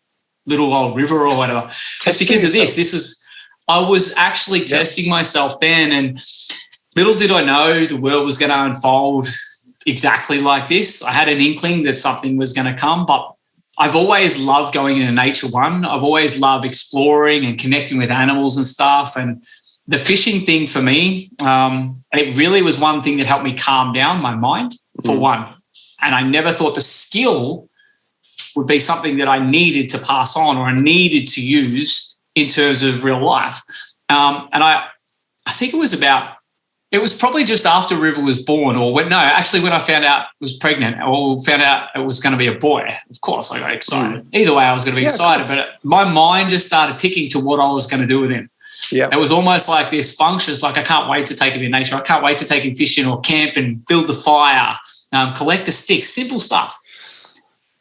little old river or whatever? It's because of this. I was actually testing myself then, and little did I know the world was going to unfold exactly like this. I had an inkling that something was going to come, but I've always loved going into nature. I've always loved exploring and connecting with animals and stuff. And the fishing thing for me, it really was one thing that helped me calm down my mind, for one. And I never thought the skill would be something that I needed to pass on or I needed to use in terms of real life. And I think it was probably just after River was born, when I found out I was pregnant or found out it was going to be a boy. Of course, I got excited. Either way, I was going to be excited, but my mind just started ticking to what I was going to do with him. Yeah. It was almost like this function. It's like, I can't wait to take him in nature. I can't wait to take him fishing or camp and build the fire, collect the sticks, simple stuff.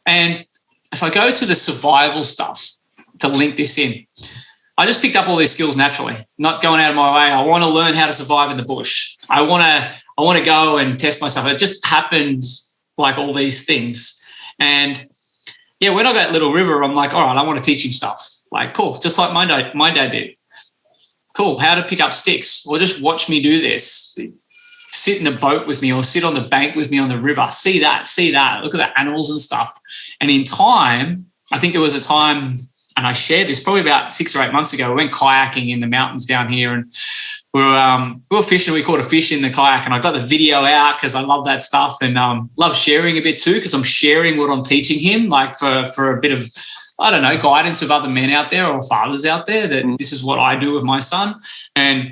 And if I go to the survival stuff, to link this in. I just picked up all these skills naturally, not going out of my way. I want to learn how to survive in the bush. I want to go and test myself. It just happened like all these things. And yeah, when I got Little River, I'm like, all right, I want to teach him stuff. Like, cool, just like my dad did. Cool, how to pick up sticks. Or just watch me do this. Sit in a boat with me or sit on the bank with me on the river. See that. Look at the animals and stuff. And in time, I think there was a time, and I shared this probably about 6 or 8 months ago, we went kayaking in the mountains down here, and we were fishing. We caught a fish in the kayak, and I got the video out because I love that stuff and love sharing a bit too, because I'm sharing what I'm teaching him, like for a bit of, I don't know, guidance of other men out there or fathers out there that this is what I do with my son. And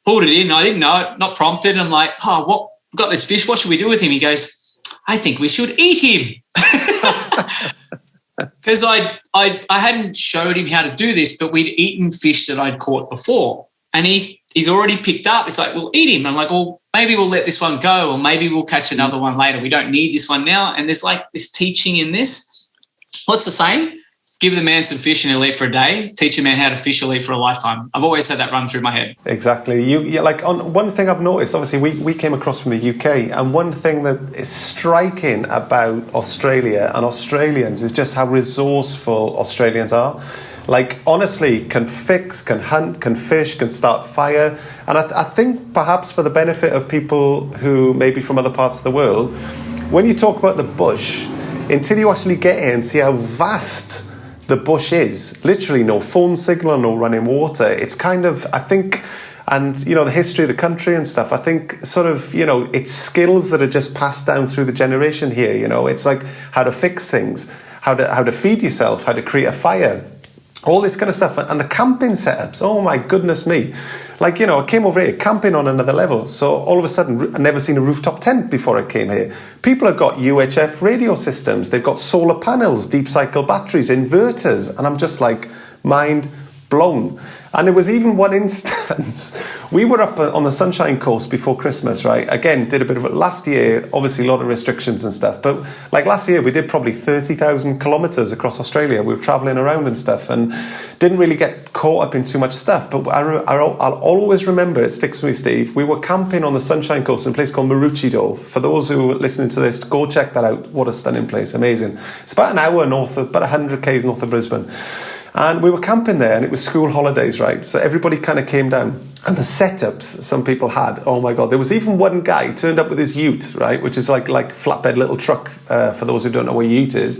pulled it in. I didn't know it, not prompted. I'm like, oh, what? We've got this fish. What should we do with him? He goes, I think we should eat him. Because I hadn't showed him how to do this, but we'd eaten fish that I'd caught before. And he's already picked up. It's like, we'll eat him. I'm like, well, maybe we'll let this one go, or maybe we'll catch another one later. We don't need this one now. And there's like this teaching in this. What's the saying? Give the man some fish and he'll eat for a day. Teach a man how to fish, he'll eat for a lifetime. I've always had that run through my head. Exactly. Like on one thing I've noticed, obviously we came across from the UK, and one thing that is striking about Australia and Australians is just how resourceful Australians are. Like, honestly, can fix, can hunt, can fish, can start fire. And I think perhaps for the benefit of people who may be from other parts of the world, when you talk about the bush, until you actually get here and see how vast the bush is, literally no phone signal, no running water. It's kind of, I think, and, you know, the history of the country and stuff, I think sort of, you know, it's skills that are just passed down through the generation here, you know. It's like how to fix things, how to feed yourself, how to create a fire, all this kind of stuff. And the camping setups, oh my goodness me. Like, you know, I came over here camping on another level. So all of a sudden, I'd never seen a rooftop tent before I came here. People have got UHF radio systems. They've got solar panels, deep cycle batteries, inverters. And I'm just like, mind blown. And there was even one instance, we were up on the Sunshine Coast before Christmas, right? Again, did a bit of it last year, obviously a lot of restrictions and stuff. But like last year, we did probably 30,000 kilometres across Australia. We were travelling around and stuff and didn't really get caught up in too much stuff. But I'll always remember, it sticks with me, Steve, we were camping on the Sunshine Coast in a place called Maroochydore. For those who are listening to this, go check that out. What a stunning place, amazing. It's about an hour north of, about 100 k's north of Brisbane. And we were camping there, and it was school holidays, right? So everybody kind of came down. And the setups some people had, oh my God. There was even one guy who turned up with his ute, right? Which is like flatbed little truck, for those who don't know what a ute is.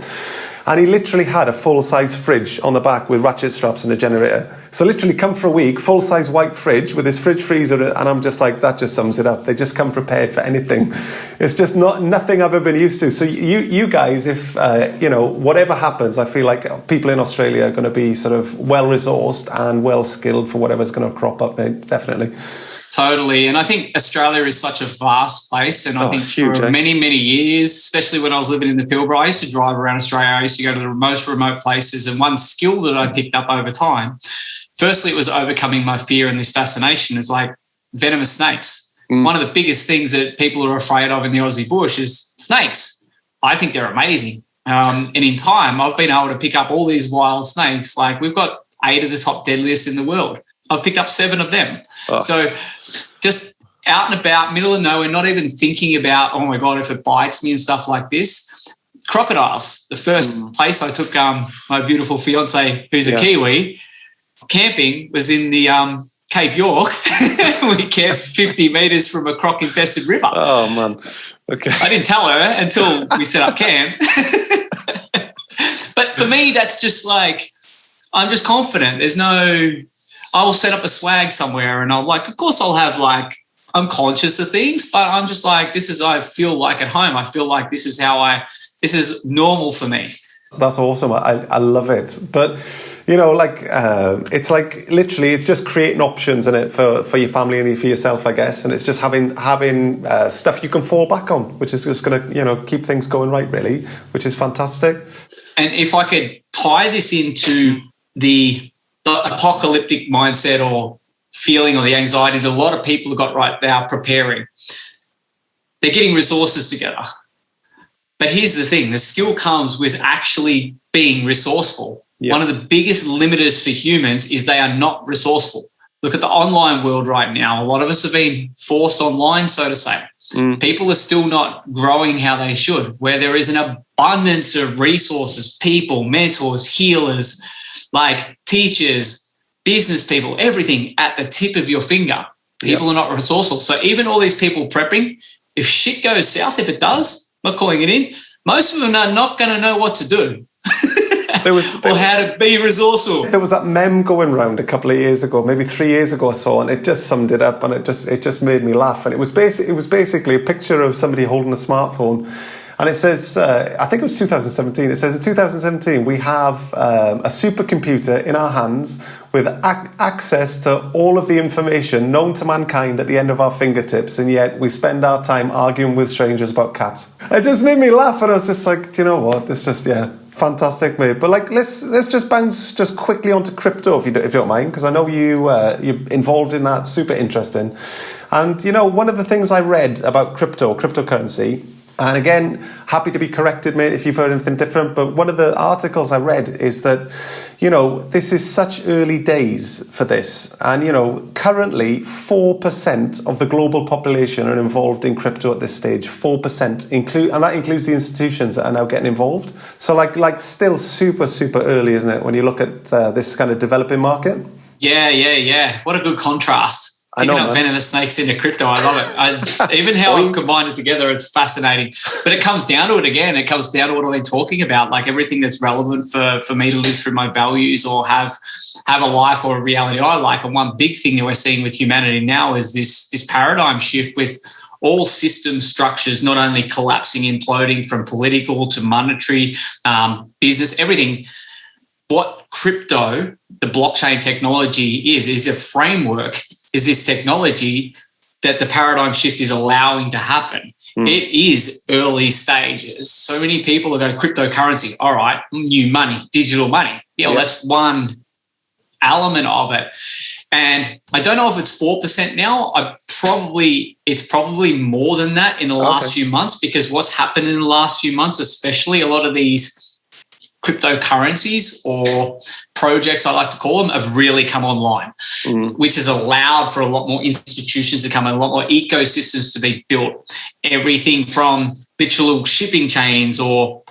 And he literally had a full-size fridge on the back with ratchet straps and a generator. So literally come for a week, full-size white fridge with his fridge freezer, and I'm just like, that just sums it up. They just come prepared for anything. It's just nothing I've ever been used to. So you guys, if, you know, whatever happens, I feel like people in Australia are going to be sort of well-resourced and well-skilled for whatever's going to crop up, mate, definitely. Totally. And I think Australia is such a vast place. And I think huge, for many, many years, especially when I was living in the Pilbara, I used to drive around Australia. I used to go to the most remote places. And one skill that I picked up over time, firstly, it was overcoming my fear and this fascination is like venomous snakes. One of the biggest things that people are afraid of in the Aussie bush is snakes. I think they're amazing. And in time, I've been able to pick up all these wild snakes. Like we've got 8 of the top deadliest in the world. I've picked up 7 of them. Oh. So just out and about, middle of nowhere, not even thinking about, oh my God, if it bites me and stuff like this. Crocodiles. The first place I took my beautiful fiance, who's a Kiwi, camping was in the Cape York. We camped 50 metres from a croc-infested river. Oh, man. Okay. I didn't tell her until we set up camp. But for me, that's just like, I'm just confident. There's no... I will set up a swag somewhere and I'll like, of course I'll have like, I'm conscious of things, but I'm just like, I feel like at home. I feel like this is normal for me. That's awesome. I love it. But, you know, like, it's like literally it's just creating options in it for your family and for yourself, I guess. And it's just having stuff you can fall back on, which is just going to, you know, keep things going right, really, which is fantastic. And if I could tie this into the apocalyptic mindset or feeling or the anxiety that a lot of people have got right now preparing. They're getting resources together. But here's the thing, the skill comes with actually being resourceful. One of the biggest limiters for humans is they are not resourceful. Look at the online world right now. A lot of us have been forced online, so to say. People are still not growing how they should, where there is an abundance of resources, people, mentors, healers, like teachers, business people, everything at the tip of your finger. People are not resourceful. So even all these people prepping, if shit goes south, if it does, I'm not calling it in, most of them are not going to know what to do. Or how to be resourceful. There was that meme going around a couple of years ago, maybe 3 years ago or so, and it just summed it up, and it just made me laugh. And it was basically a picture of somebody holding a smartphone, and it says, I think it was 2017. It says in 2017 we have a supercomputer in our hands with access to all of the information known to mankind at the end of our fingertips, and yet we spend our time arguing with strangers about cats. It just made me laugh, and I was just like, do you know what? It's just fantastic, mate. But like, let's just bounce just quickly onto crypto, if you don't mind, because I know you're involved in that. Super interesting. And one of the things I read about cryptocurrency. And again, happy to be corrected, mate, if you've heard anything different. But one of the articles I read is that, this is such early days for this. And, currently 4% of the global population are involved in crypto at this stage. 4%, and that includes the institutions that are now getting involved. So like still super, super early, isn't it, when you look at this kind of developing market? Yeah. What a good contrast. Picking up venomous snakes into crypto, I love it. Even how I've combined it together, it's fascinating. But it comes down to it again. It comes down to what I've been talking about, like everything that's relevant for me to live through my values or have a life or a reality I like. And one big thing that we're seeing with humanity now is this paradigm shift with all system structures not only collapsing, imploding, from political to monetary, business, everything. What crypto, the blockchain technology is a framework, is this technology that the paradigm shift is allowing to happen. It is early stages. So many people are going, cryptocurrency, all right, new money, digital money. Well, that's one element of it. And I don't know if it's 4% now. It's probably more than that in the last few months, because what's happened in the last few months, especially a lot of these cryptocurrencies or projects, I like to call them, have really come online, which has allowed for a lot more institutions to come in, a lot more ecosystems to be built. Everything from literal shipping chains or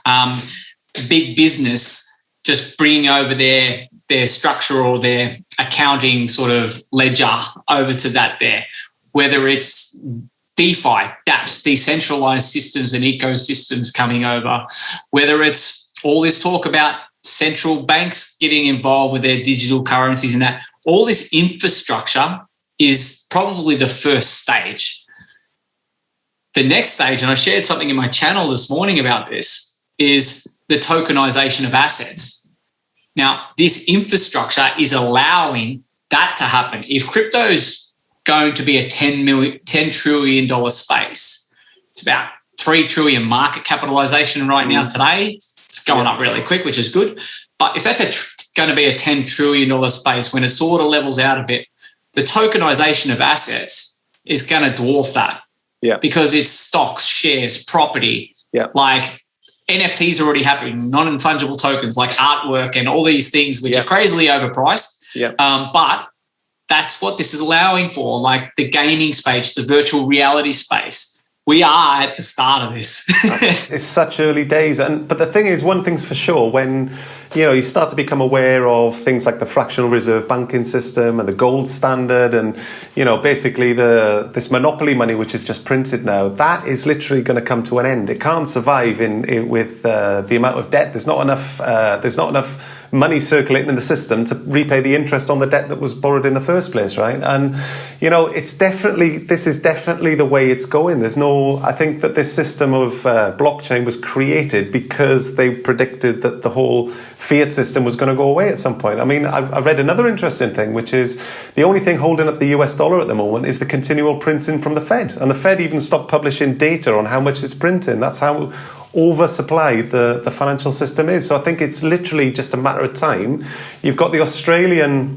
big business just bringing over their structure or their accounting sort of ledger over to that there, whether it's DeFi, dApps, decentralized systems and ecosystems coming over, whether it's all this talk about central banks getting involved with their digital currencies and that. All this infrastructure is probably the first stage. The next stage, and I shared something in my channel this morning about this, is the tokenization of assets. Now, this infrastructure is allowing that to happen. If crypto is going to be a $10 trillion space, it's about 3 trillion market capitalization right now today. It's going up really quick, which is good. But if that's going to be a $10 trillion space, when it sort of levels out a bit, the tokenization of assets is going to dwarf that. Yeah. Because it's stocks, shares, property. Yeah. Like NFTs are already happening, non-fungible tokens like artwork and all these things, which are crazily overpriced. Yeah. But that's what this is allowing for, like the gaming space, the virtual reality space. We are at the start of this. It's such early days. But the thing is, one thing's for sure, when you start to become aware of things like the fractional reserve banking system and the gold standard and basically this monopoly money which is just printed now, that is literally going to come to an end. It can't survive with the amount of debt. There's not enough money circulating in the system to repay the interest on the debt that was borrowed in the first place, right? And this is definitely the way it's going. I think that this system of blockchain was created because they predicted that the whole fiat system was going to go away at some point. I mean, I've read another interesting thing, which is the only thing holding up the US dollar at the moment is the continual printing from the Fed. And the Fed even stopped publishing data on how much it's printing. That's how oversupplied the financial system is. So I think it's literally just a matter of time. You've got the Australians,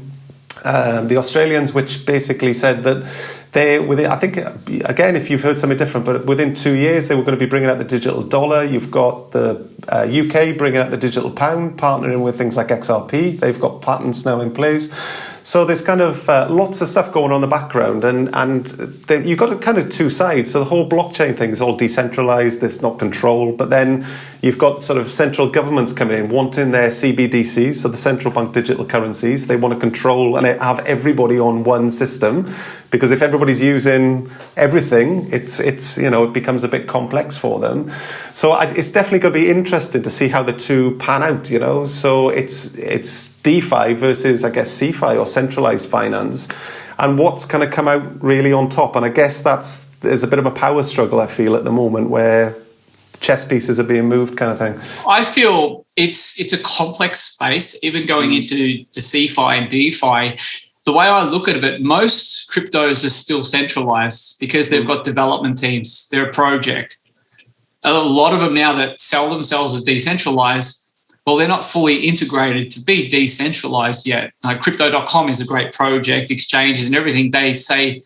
which basically said that I think, again, if you've heard something different, but within 2 years, they were going to be bringing out the digital dollar. You've got the UK bringing out the digital pound, partnering with things like XRP. They've got patents now in place. So there's kind of lots of stuff going on in the background, and you've got kind of two sides. So the whole blockchain thing is all decentralized, there's not control, but then you've got sort of central governments coming in wanting their CBDCs, so the central bank digital currencies. They want to control and have everybody on one system, because if everybody's using everything, it's you know, it becomes a bit complex for them. So it's definitely going to be interesting to see how the two pan out, you know. So it's DeFi versus, I guess, CeFi or centralized finance, and what's going to come out really on top. And I guess there's a bit of a power struggle, I feel, at the moment, where chess pieces are being moved, kind of thing. I feel it's a complex space, even going into CeFi and DeFi. The way I look at it, most cryptos are still centralized because they've got development teams. They're a project. A lot of them now that sell themselves as decentralized, well, they're not fully integrated to be decentralized yet. Like Crypto.com is a great project, exchanges and everything. They say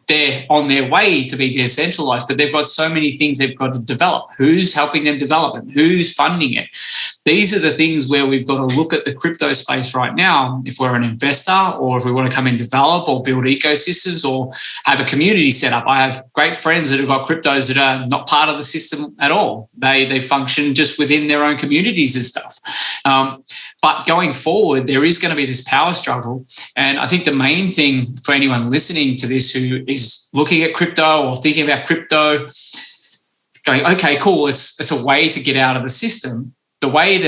they're on their way to be decentralized, but they've got so many things they've got to develop. Who's helping them develop it? Who's funding it? These are the things where we've got to look at the crypto space right now. If we're an investor, or if we want to come and develop or build ecosystems or have a community set up. I have great friends that have got cryptos that are not part of the system at all. They function just within their own communities and stuff. But going forward, there is going to be this power struggle. And I think the main thing for anyone listening to this who is looking at crypto or thinking about crypto, going, okay, cool, it's a way to get out of the system. The way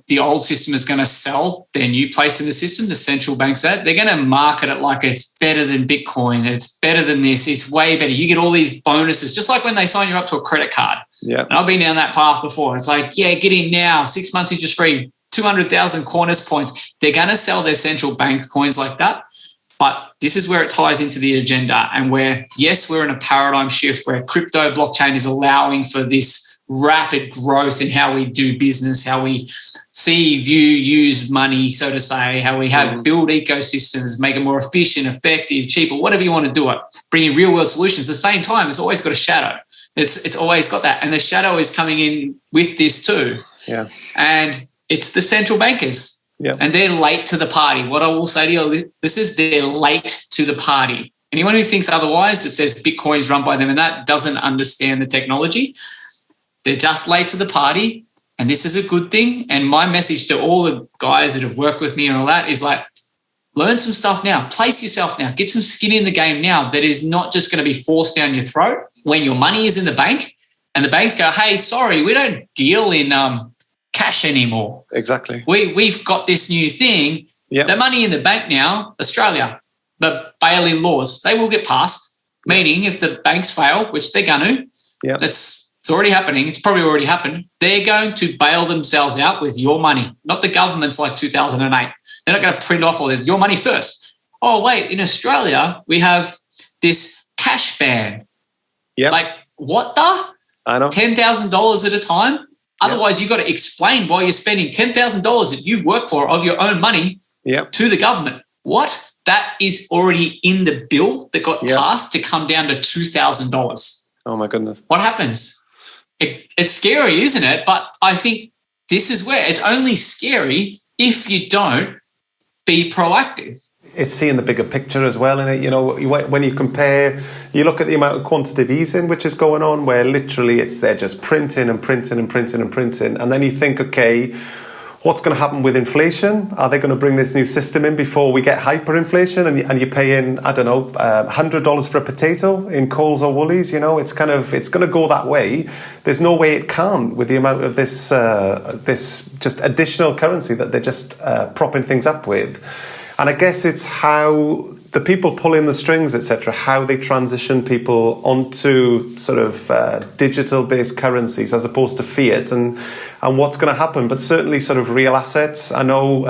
the old system is going to sell their new place in the system, the central banks, they're going to market it like it's better than Bitcoin, it's better than this, it's way better. You get all these bonuses, just like when they sign you up to a credit card. Yeah. And I've been down that path before. It's like, yeah, get in now, 6 months interest free, 200,000 Qantas points. They're going to sell their central bank coins like that. But this is where it ties into the agenda, and where, yes, we're in a paradigm shift where crypto blockchain is allowing for this rapid growth in how we do business, how we see, view, use money, so to say, how we have build ecosystems, make it more efficient, effective, cheaper, whatever you want to do it, bring in real world solutions. At the same time, it's always got a shadow. It's always got that. And the shadow is coming in with this too. Yeah. And it's the central bankers. Yeah. And they're late to the party. What I will say to you, this is they're late to the party. Anyone who thinks otherwise, that says Bitcoin's run by them and that, doesn't understand the technology. They're just late to the party, and this is a good thing. And my message to all the guys that have worked with me and all that is like, learn some stuff now, place yourself now, get some skin in the game now that is not just going to be forced down your throat when your money is in the bank and the banks go, hey, sorry, we don't deal in cash anymore. Exactly. We've got this new thing. Yep. The money in the bank now, Australia, the bail-in laws, they will get passed, meaning if the banks fail, which they're going to, it's already happening. It's probably already happened. They're going to bail themselves out with your money, not the government's like 2008. They're not going to print off all this. Your money first. Oh, wait, in Australia, we have this cash ban. Yeah. Like, what the? I know. $10,000 at a time? Otherwise, you've got to explain why you're spending $10,000 that you've worked for of your own money to the government. What? That is already in the bill that got passed to come down to $2,000. Oh, my goodness. What happens? It's scary, isn't it? But I think this is where it's only scary if you don't be proactive. It's seeing the bigger picture as well in it. You know, when you compare, you look at the amount of quantitative easing which is going on, where literally they're just printing and printing and printing and printing. And then you think, okay, what's going to happen with inflation? Are they going to bring this new system in before we get hyperinflation and you're paying, I don't know, $100 for a potato in Coles or Woolies? You know, it's going to go that way. There's no way it can't with the amount of this just additional currency that they're just propping things up with. And I guess it's how the people pulling the strings, etc., how they transition people onto sort of digital-based currencies as opposed to fiat, and what's going to happen. But certainly sort of real assets. I know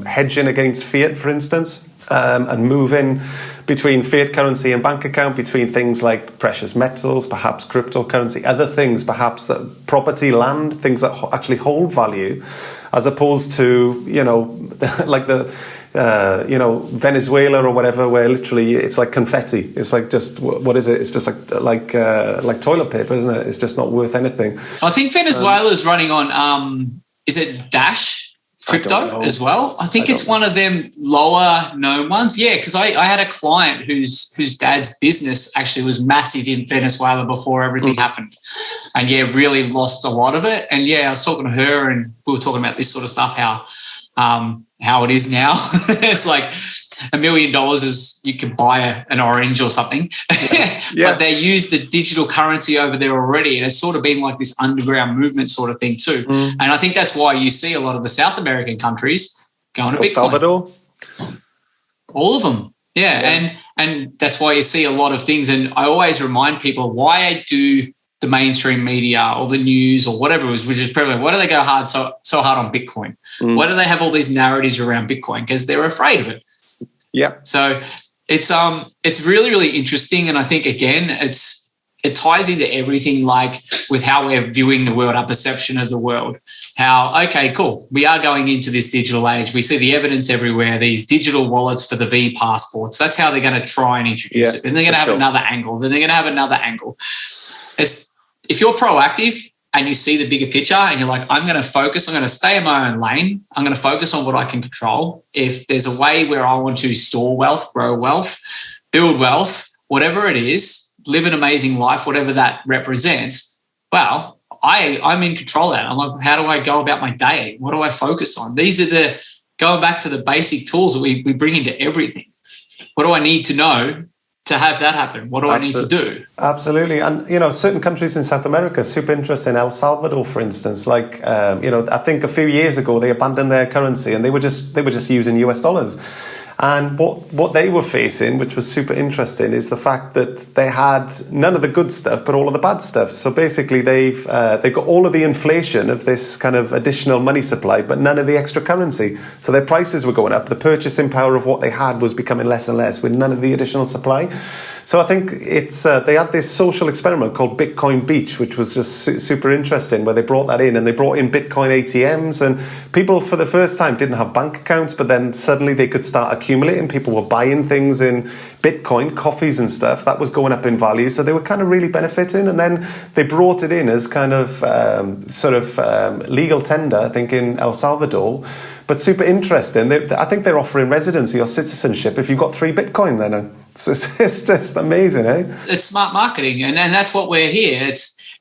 hedging against fiat, for instance, and moving between fiat currency and bank account, between things like precious metals, perhaps cryptocurrency, other things, perhaps that property, land, things that actually hold value, as opposed to, you know, like Venezuela or whatever, where literally it's like confetti. It's like just, what is it? It's just like toilet paper, isn't it? It's just not worth anything. I think Venezuela is running on, is it Dash crypto as well? I think it's one of them lower known ones. Yeah, because I had a client whose dad's business actually was massive in Venezuela before everything happened. And really lost a lot of it. And I was talking to her and we were talking about this sort of stuff, how it is now. It's like $1 million is you can buy an orange or something. But they use the digital currency over there already, and it's sort of been like this underground movement sort of thing too. And I think that's why you see a lot of the South American countries going to Bitcoin. Salvador, all of them. And that's why you see a lot of things. And I always remind people why do the mainstream media or the news or whatever it was, which is prevalent, why do they go so hard on Bitcoin? Why do they have all these narratives around Bitcoin? Because they're afraid of it. Yeah. So it's really, really interesting. And I think, again, it ties into everything, like with how we're viewing the world, our perception of the world. How, okay, cool, we are going into this digital age. We see the evidence everywhere, these digital wallets for the V passports. That's how they're going to try and introduce it. Then they're going to have another angle. Then they're going to have another angle. If you're proactive and you see the bigger picture and you're like, I'm going to focus, I'm going to stay in my own lane, I'm going to focus on what I can control. If there's a way where I want to store wealth, grow wealth, build wealth, whatever it is, live an amazing life, whatever that represents, well, I'm in control of that. I'm like, how do I go about my day? What do I focus on? These are going back to the basic tools that we bring into everything. What do I need to know to have that happen? What do I need to do? Absolutely. And, certain countries in South America, super interesting. El Salvador, for instance, I think a few years ago, they abandoned their currency and they were just using US dollars. And what they were facing, which was super interesting, is the fact that they had none of the good stuff, but all of the bad stuff. So basically, they've got all of the inflation of this kind of additional money supply, but none of the extra currency. So their prices were going up. The purchasing power of what they had was becoming less and less with none of the additional supply. So I think they had this social experiment called Bitcoin Beach, which was just super interesting, where they brought that in and they brought in Bitcoin ATMs, and people for the first time didn't have bank accounts, but then suddenly they could start accumulating. People were buying things in Bitcoin, coffees and stuff. That was going up in value. So they were kind of really benefiting. And then they brought it in as kind of legal tender, I think, in El Salvador. But super interesting. I think they're offering residency or citizenship if you've got 3 Bitcoin then. So it's just amazing, eh? It's smart marketing, and that's what we're here.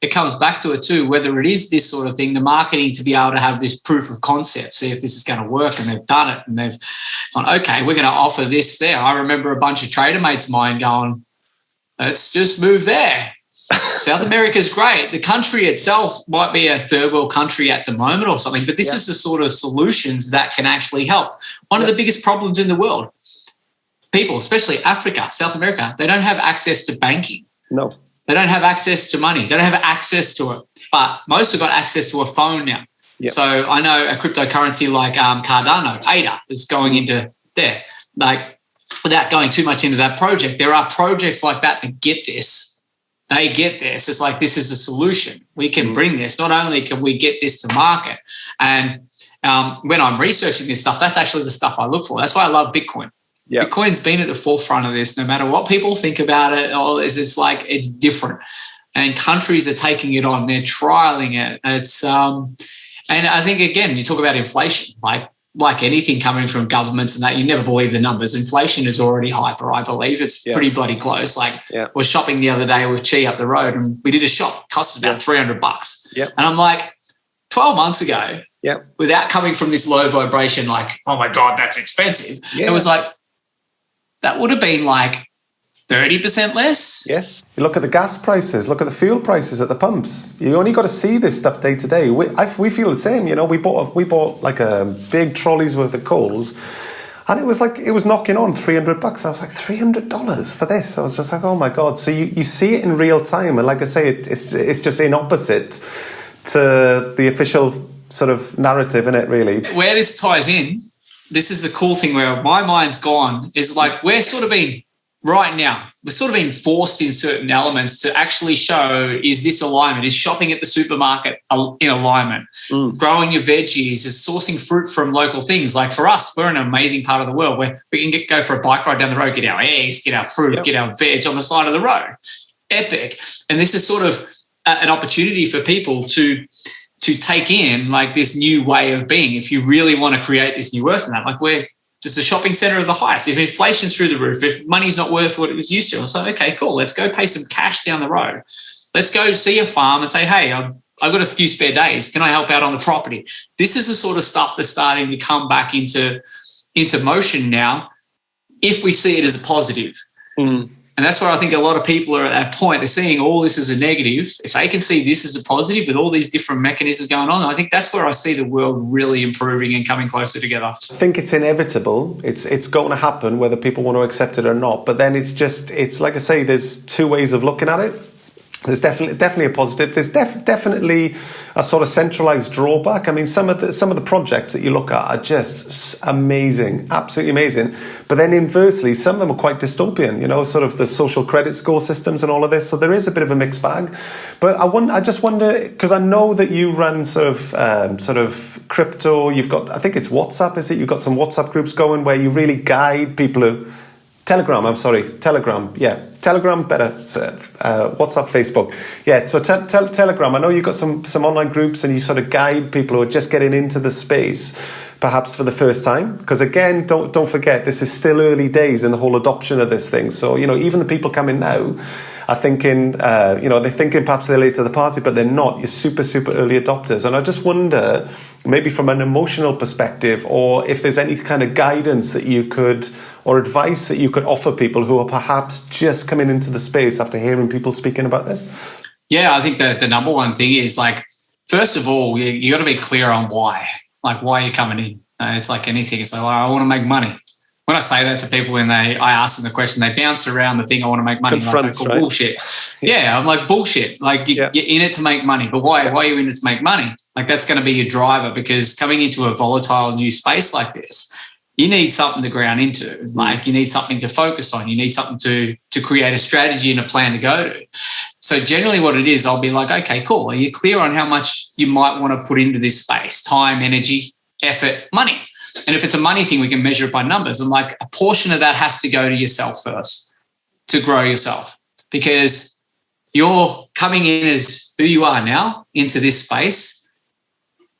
It comes back to it too, whether it is this sort of thing, the marketing to be able to have this proof of concept, see if this is going to work, and they've done it, and they've gone, okay, we're going to offer this there. I remember a bunch of trader mates of mine going, let's just move there. South America's great. The country itself might be a third world country at the moment or something, but this is the sort of solutions that can actually help. One of the biggest problems in the world, people, especially Africa, South America, they don't have access to banking. No. They don't have access to money. They don't have access to it. But most have got access to a phone now. Yep. So I know a cryptocurrency like Cardano, ADA, is going into there. Like, without going too much into that project, there are projects like that get this. They get this. It's like, this is a solution. We can bring this. Not only can we get this to market. And when I'm researching this stuff, that's actually the stuff I look for. That's why I love Bitcoin. Yep. Bitcoin's been at the forefront of this. No matter what people think about it, it's like, it's different. And countries are taking it on. They're trialing it. It's and I think, again, you talk about inflation, like anything coming from governments and that, you never believe the numbers. Inflation is already hyper, I believe. It's pretty bloody close. Like, we're shopping the other day with Qi up the road, and we did a shop. It cost us about $300. Yep. And I'm like, 12 months ago, without coming from this low vibration, like, oh my God, that's expensive. It was like, that would have been like 30% less. Yes. You look at the gas prices, look at the fuel prices at the pumps. You only got to see this stuff day to day. We feel the same. We bought like a big trolley's worth of coals, and it was knocking on $300. I was like, $300 for this? I was just like, oh my God. So you see it in real time, and like I say, it's just in opposite to the official sort of narrative, isn't it, really? Where this ties in, this is the cool thing where my mind's gone, is like, we're sort of being right now, we're sort of being forced in certain elements to actually show, is this alignment? Is shopping at the supermarket in alignment? Growing your veggies, is sourcing fruit from local things. Like for us, we're in an amazing part of the world where we can go for a bike ride down the road, get our eggs, get our fruit, get our veg on the side of the road. Epic. And this is sort of an opportunity for people to take in like this new way of being. If you really want to create this new worth in that, like we're just a shopping center of the highest. If inflation's through the roof, if money's not worth what it was used to, I say, okay, cool, let's go pay some cash down the road. Let's go see a farm and say, hey, I've got a few spare days. Can I help out on the property? This is the sort of stuff that's starting to come back into motion now, if we see it as a positive. And that's where I think a lot of people are at that point. They're seeing all this as a negative. If they can see this as a positive with all these different mechanisms going on, I think that's where I see the world really improving and coming closer together. I think it's inevitable. It's going to happen whether people want to accept it or not. But then it's like I say, there's two ways of looking at it. There's definitely a positive. There's definitely a sort of centralized drawback. I mean, some of the projects that you look at are just amazing, absolutely amazing. But then inversely, some of them are quite dystopian. You know, sort of the social credit score systems and all of this. So there is a bit of a mixed bag. But I just wonder, because I know that you run sort of crypto. You've got, I think it's WhatsApp, is it? You've got some WhatsApp groups going where you really guide people who. Telegram, yeah. Telegram, better. WhatsApp, Facebook. Yeah, so Telegram. I know you've got some online groups and you sort of guide people who are just getting into the space, perhaps for the first time. Because again, don't forget, this is still early days in the whole adoption of this thing. So, you know, even the people coming now are thinking, they're thinking perhaps they're late to the party, but they're not. You're super, super early adopters. And I just wonder, maybe from an emotional perspective, or if there's any kind of guidance that you could, or advice that you could offer people who are perhaps just coming into the space after hearing people speaking about this? Yeah, I think that the number one thing is, like, first of all, you got to be clear on why. Like, why you're coming in. It's like anything. It's like, I want to make money. When I say that to people, when I ask them the question, they bounce around the thing, I want to make money. Confronts, like, right? Bullshit. Yeah, I'm like, bullshit. Like, you're in it to make money. But why are you in it to make money? Like, that's going to be your driver, because coming into a volatile new space like this, you need something to ground into. Like, you need something to focus on. You need something to create a strategy and a plan to go to. So generally what it is, I'll be like, okay, cool. Are you clear on how much you might want to put into this space? Time, energy, effort, money. And if it's a money thing, we can measure it by numbers. And like, a portion of that has to go to yourself first to grow yourself, because you're coming in as who you are now into this space.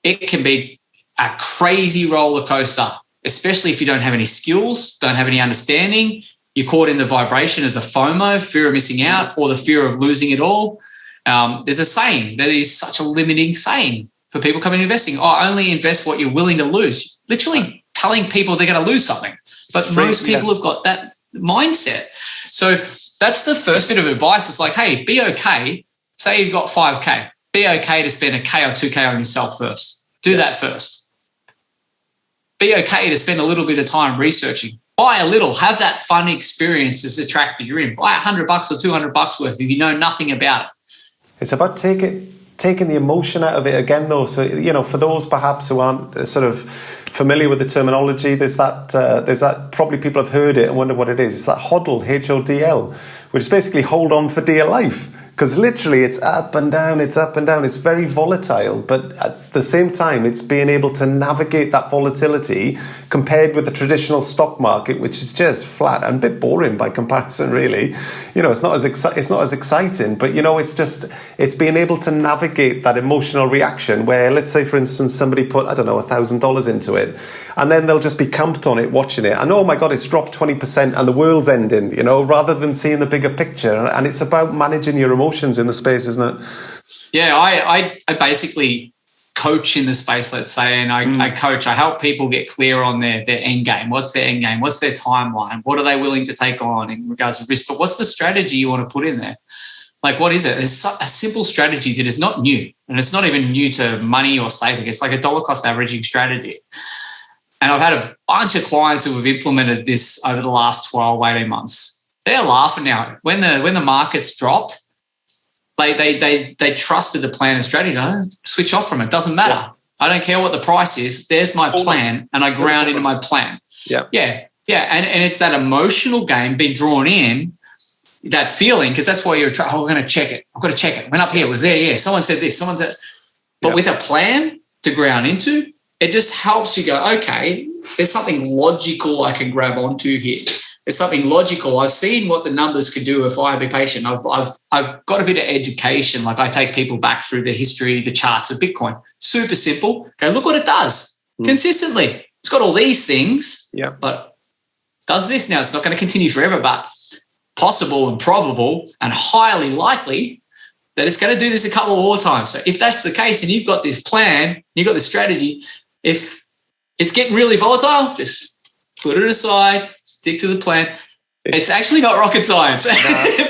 It can be a crazy roller coaster, especially if you don't have any skills, don't have any understanding. You're caught in the vibration of the FOMO, fear of missing out, or the fear of losing it all. There's a saying that is such a limiting saying for people coming investing. Only invest what you're willing to lose. Literally telling people they're going to lose something. But most people have got that mindset. So that's the first bit of advice. It's like, hey, be okay. Say you've got 5K. Be okay to spend $1,000 or $2,000 on yourself first. Do that first. Be okay to spend a little bit of time researching. Buy a little. Have that fun experience that's attracted you in. Buy $100 or $200 worth if you know nothing about it. It's about taking the emotion out of it again, though. So, you know, for those perhaps who aren't sort of familiar with the terminology, there's that probably people have heard it and wonder what it is. It's that HODL, H-O-D-L, which is basically hold on for dear life. Because literally it's up and down, it's up and down. It's very volatile, but at the same time, it's being able to navigate that volatility compared with the traditional stock market, which is just flat and a bit boring by comparison, really. You know, it's not as exciting, but, you know, it's being able to navigate that emotional reaction where, let's say, for instance, somebody put, I don't know, $1,000 into it, and then they'll just be camped on it, watching it. And, oh my God, it's dropped 20% and the world's ending, you know, rather than seeing the bigger picture. And it's about managing your emotions in the space, isn't it? Yeah, I basically coach in the space, let's say, and I help people get clear on their end game. What's their end game? What's their timeline? What are they willing to take on in regards to risk? But what's the strategy you want to put in there? Like, what is it? It's a simple strategy that is not new, and it's not even new to money or saving. It's like a dollar cost averaging strategy. And I've had a bunch of clients who have implemented this over the last 12, 18 months. They're laughing now. When the market's dropped, they trusted the plan and strategy. I don't switch off from it. Doesn't matter. Yeah. I don't care what the price is. There's my plan, and I ground into my plan. Yeah. Yeah. Yeah, and it's that emotional game being drawn in, that feeling, because that's why you're trying, we're going to check it. I've got to check it. Went up here, was there, yeah. Someone said this, someone said, but with a plan to ground into, it just helps you go, okay, there's something logical I can grab onto here. There's something logical. I've seen what the numbers could do if I be patient. I've got a bit of education. Like I take people back through the history, the charts of Bitcoin. Super simple. Okay, look what it does consistently. It's got all these things, but does this now. It's not going to continue forever, but possible and probable and highly likely that it's going to do this a couple more times. So if that's the case and you've got this plan, you've got this strategy, if it's getting really volatile, just put it aside, stick to the plan. It's actually not rocket science,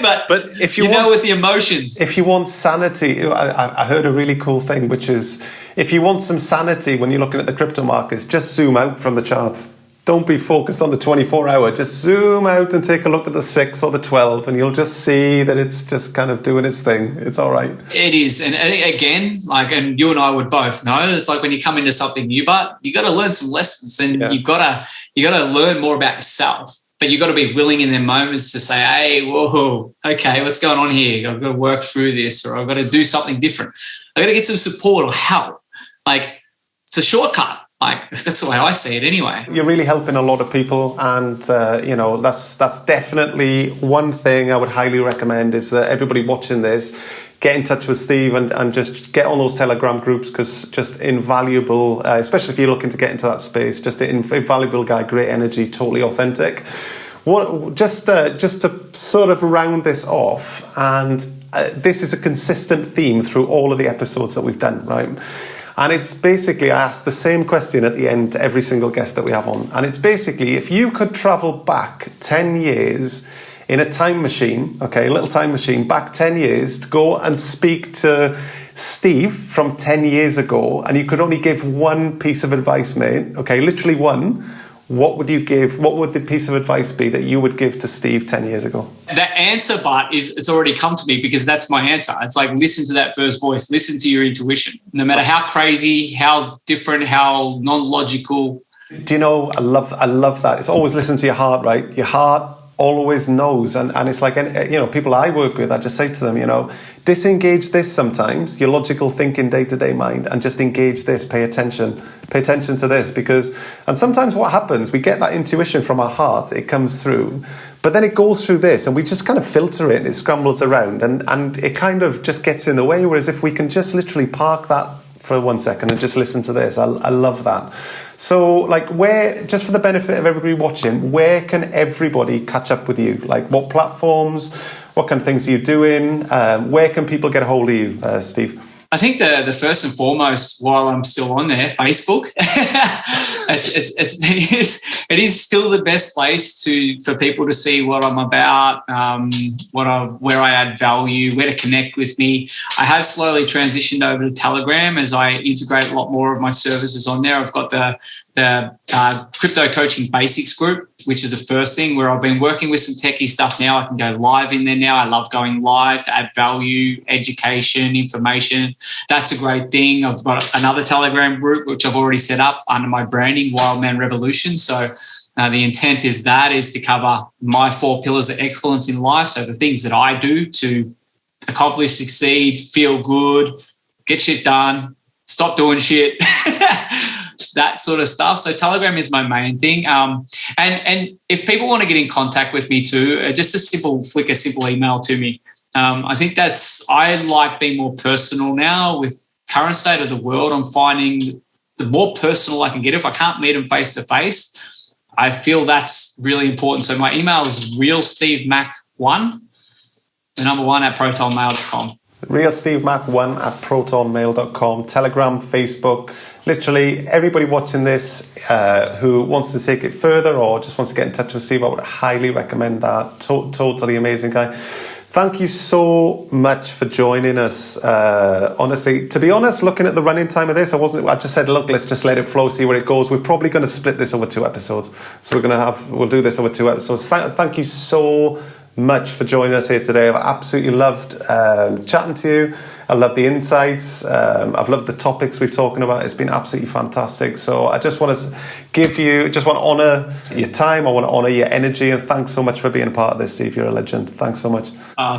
but if you want, with the emotions. If you want sanity, I heard a really cool thing, which is if you want some sanity when you're looking at the crypto markets, just zoom out from the charts. Don't be focused on the 24-hour. Just zoom out and take a look at the 6 or the 12, and you'll just see that it's just kind of doing its thing. It's all right. It is. And again, and you and I would both know, it's like when you come into something new, but you got to learn some lessons, and you got to learn more about yourself. But you got to be willing in their moments to say, hey, whoa, okay, what's going on here? I've got to work through this, or I've got to do something different. I've got to get some support or help. Like, it's a shortcut. Like, that's the way I see it anyway. You're really helping a lot of people, and that's definitely one thing I would highly recommend is that everybody watching this get in touch with Steve and just get on those Telegram groups, because just invaluable, especially if you're looking to get into that space, just an invaluable guy, great energy, totally authentic. Just to sort of round this off, and this is a consistent theme through all of the episodes that we've done, right? And it's basically, I ask the same question at the end to every single guest that we have on. And it's basically, if you could travel back 10 years in a time machine, okay, a little time machine, back 10 years to go and speak to Steve from 10 years ago, and you could only give one piece of advice, mate, okay, literally one, what would you give? What would the piece of advice be that you would give to Steve 10 years ago? The answer part it's already come to me, because that's my answer. It's like, listen to that first voice, listen to your intuition. No matter how crazy, how different, how non-logical. Do you know, I love that. It's always listen to your heart, right? Your heart always knows. And it's like, people I work with, I just say to them, disengage this sometimes, your logical thinking day-to-day mind, and just engage this, pay attention to this, and sometimes what happens, we get that intuition from our heart, it comes through, but then it goes through this and we just kind of filter it, and it scrambles around and it kind of just gets in the way, whereas if we can just literally park that for 1 second and just listen to this, I love that. So, like, where, just for the benefit of everybody watching, where can everybody catch up with you? Like, what platforms, what kind of things are you doing? Where can people get a hold of you, Steve? I think the first and foremost, while I'm still on there, Facebook. It is still the best place for people to see what I'm about, where I add value, where to connect with me. I have slowly transitioned over to Telegram as I integrate a lot more of my services on there. I've got the crypto coaching basics group, which is the first thing, where I've been working with some techie stuff now. I can go live in there now. I love going live to add value, education, information. That's a great thing. I've got another Telegram group, which I've already set up under my branding, Wildman Revolution. So the intent is to cover my 4 pillars of excellence in life. So the things that I do to accomplish, succeed, feel good, get shit done, stop doing shit, that sort of stuff. So Telegram is my main thing. And if people want to get in contact with me too, just a simple email to me. I think I like being more personal now with current state of the world. I'm finding the more personal I can get, if I can't meet them face to face, I feel that's really important. So my email is realstevemac1, the number 1 at protonmail.com. realstevemac1 at protonmail.com. Telegram, Facebook, literally everybody watching this who wants to take it further or just wants to get in touch with Steve, I would highly recommend that. Totally amazing guy. Thank you so much for joining us. Honestly, to be honest, looking at the running time of this, I just said, look, let's just let it flow, see where it goes. We're probably going to split this over 2 episodes. So we'll do this over 2 episodes. Thank you so much for joining us here today. I've absolutely loved chatting to you. I love the insights. I've loved the topics we've talking about. It's been absolutely fantastic. So I just want to honour your time. I want to honour your energy, and thanks so much for being a part of this, Steve. You're a legend. Thanks so much.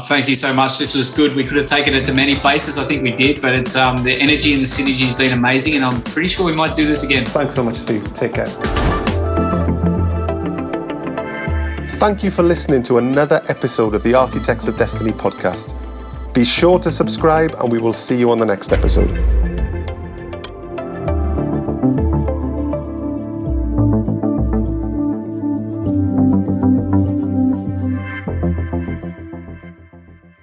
Thank you so much. This was good. We could have taken it to many places. I think we did, but it's the energy and the synergy has been amazing, and I'm pretty sure we might do this again. Thanks so much, Steve. Take care. Thank you for listening to another episode of the Architects of Destiny podcast. Be sure to subscribe, and we will see you on the next episode.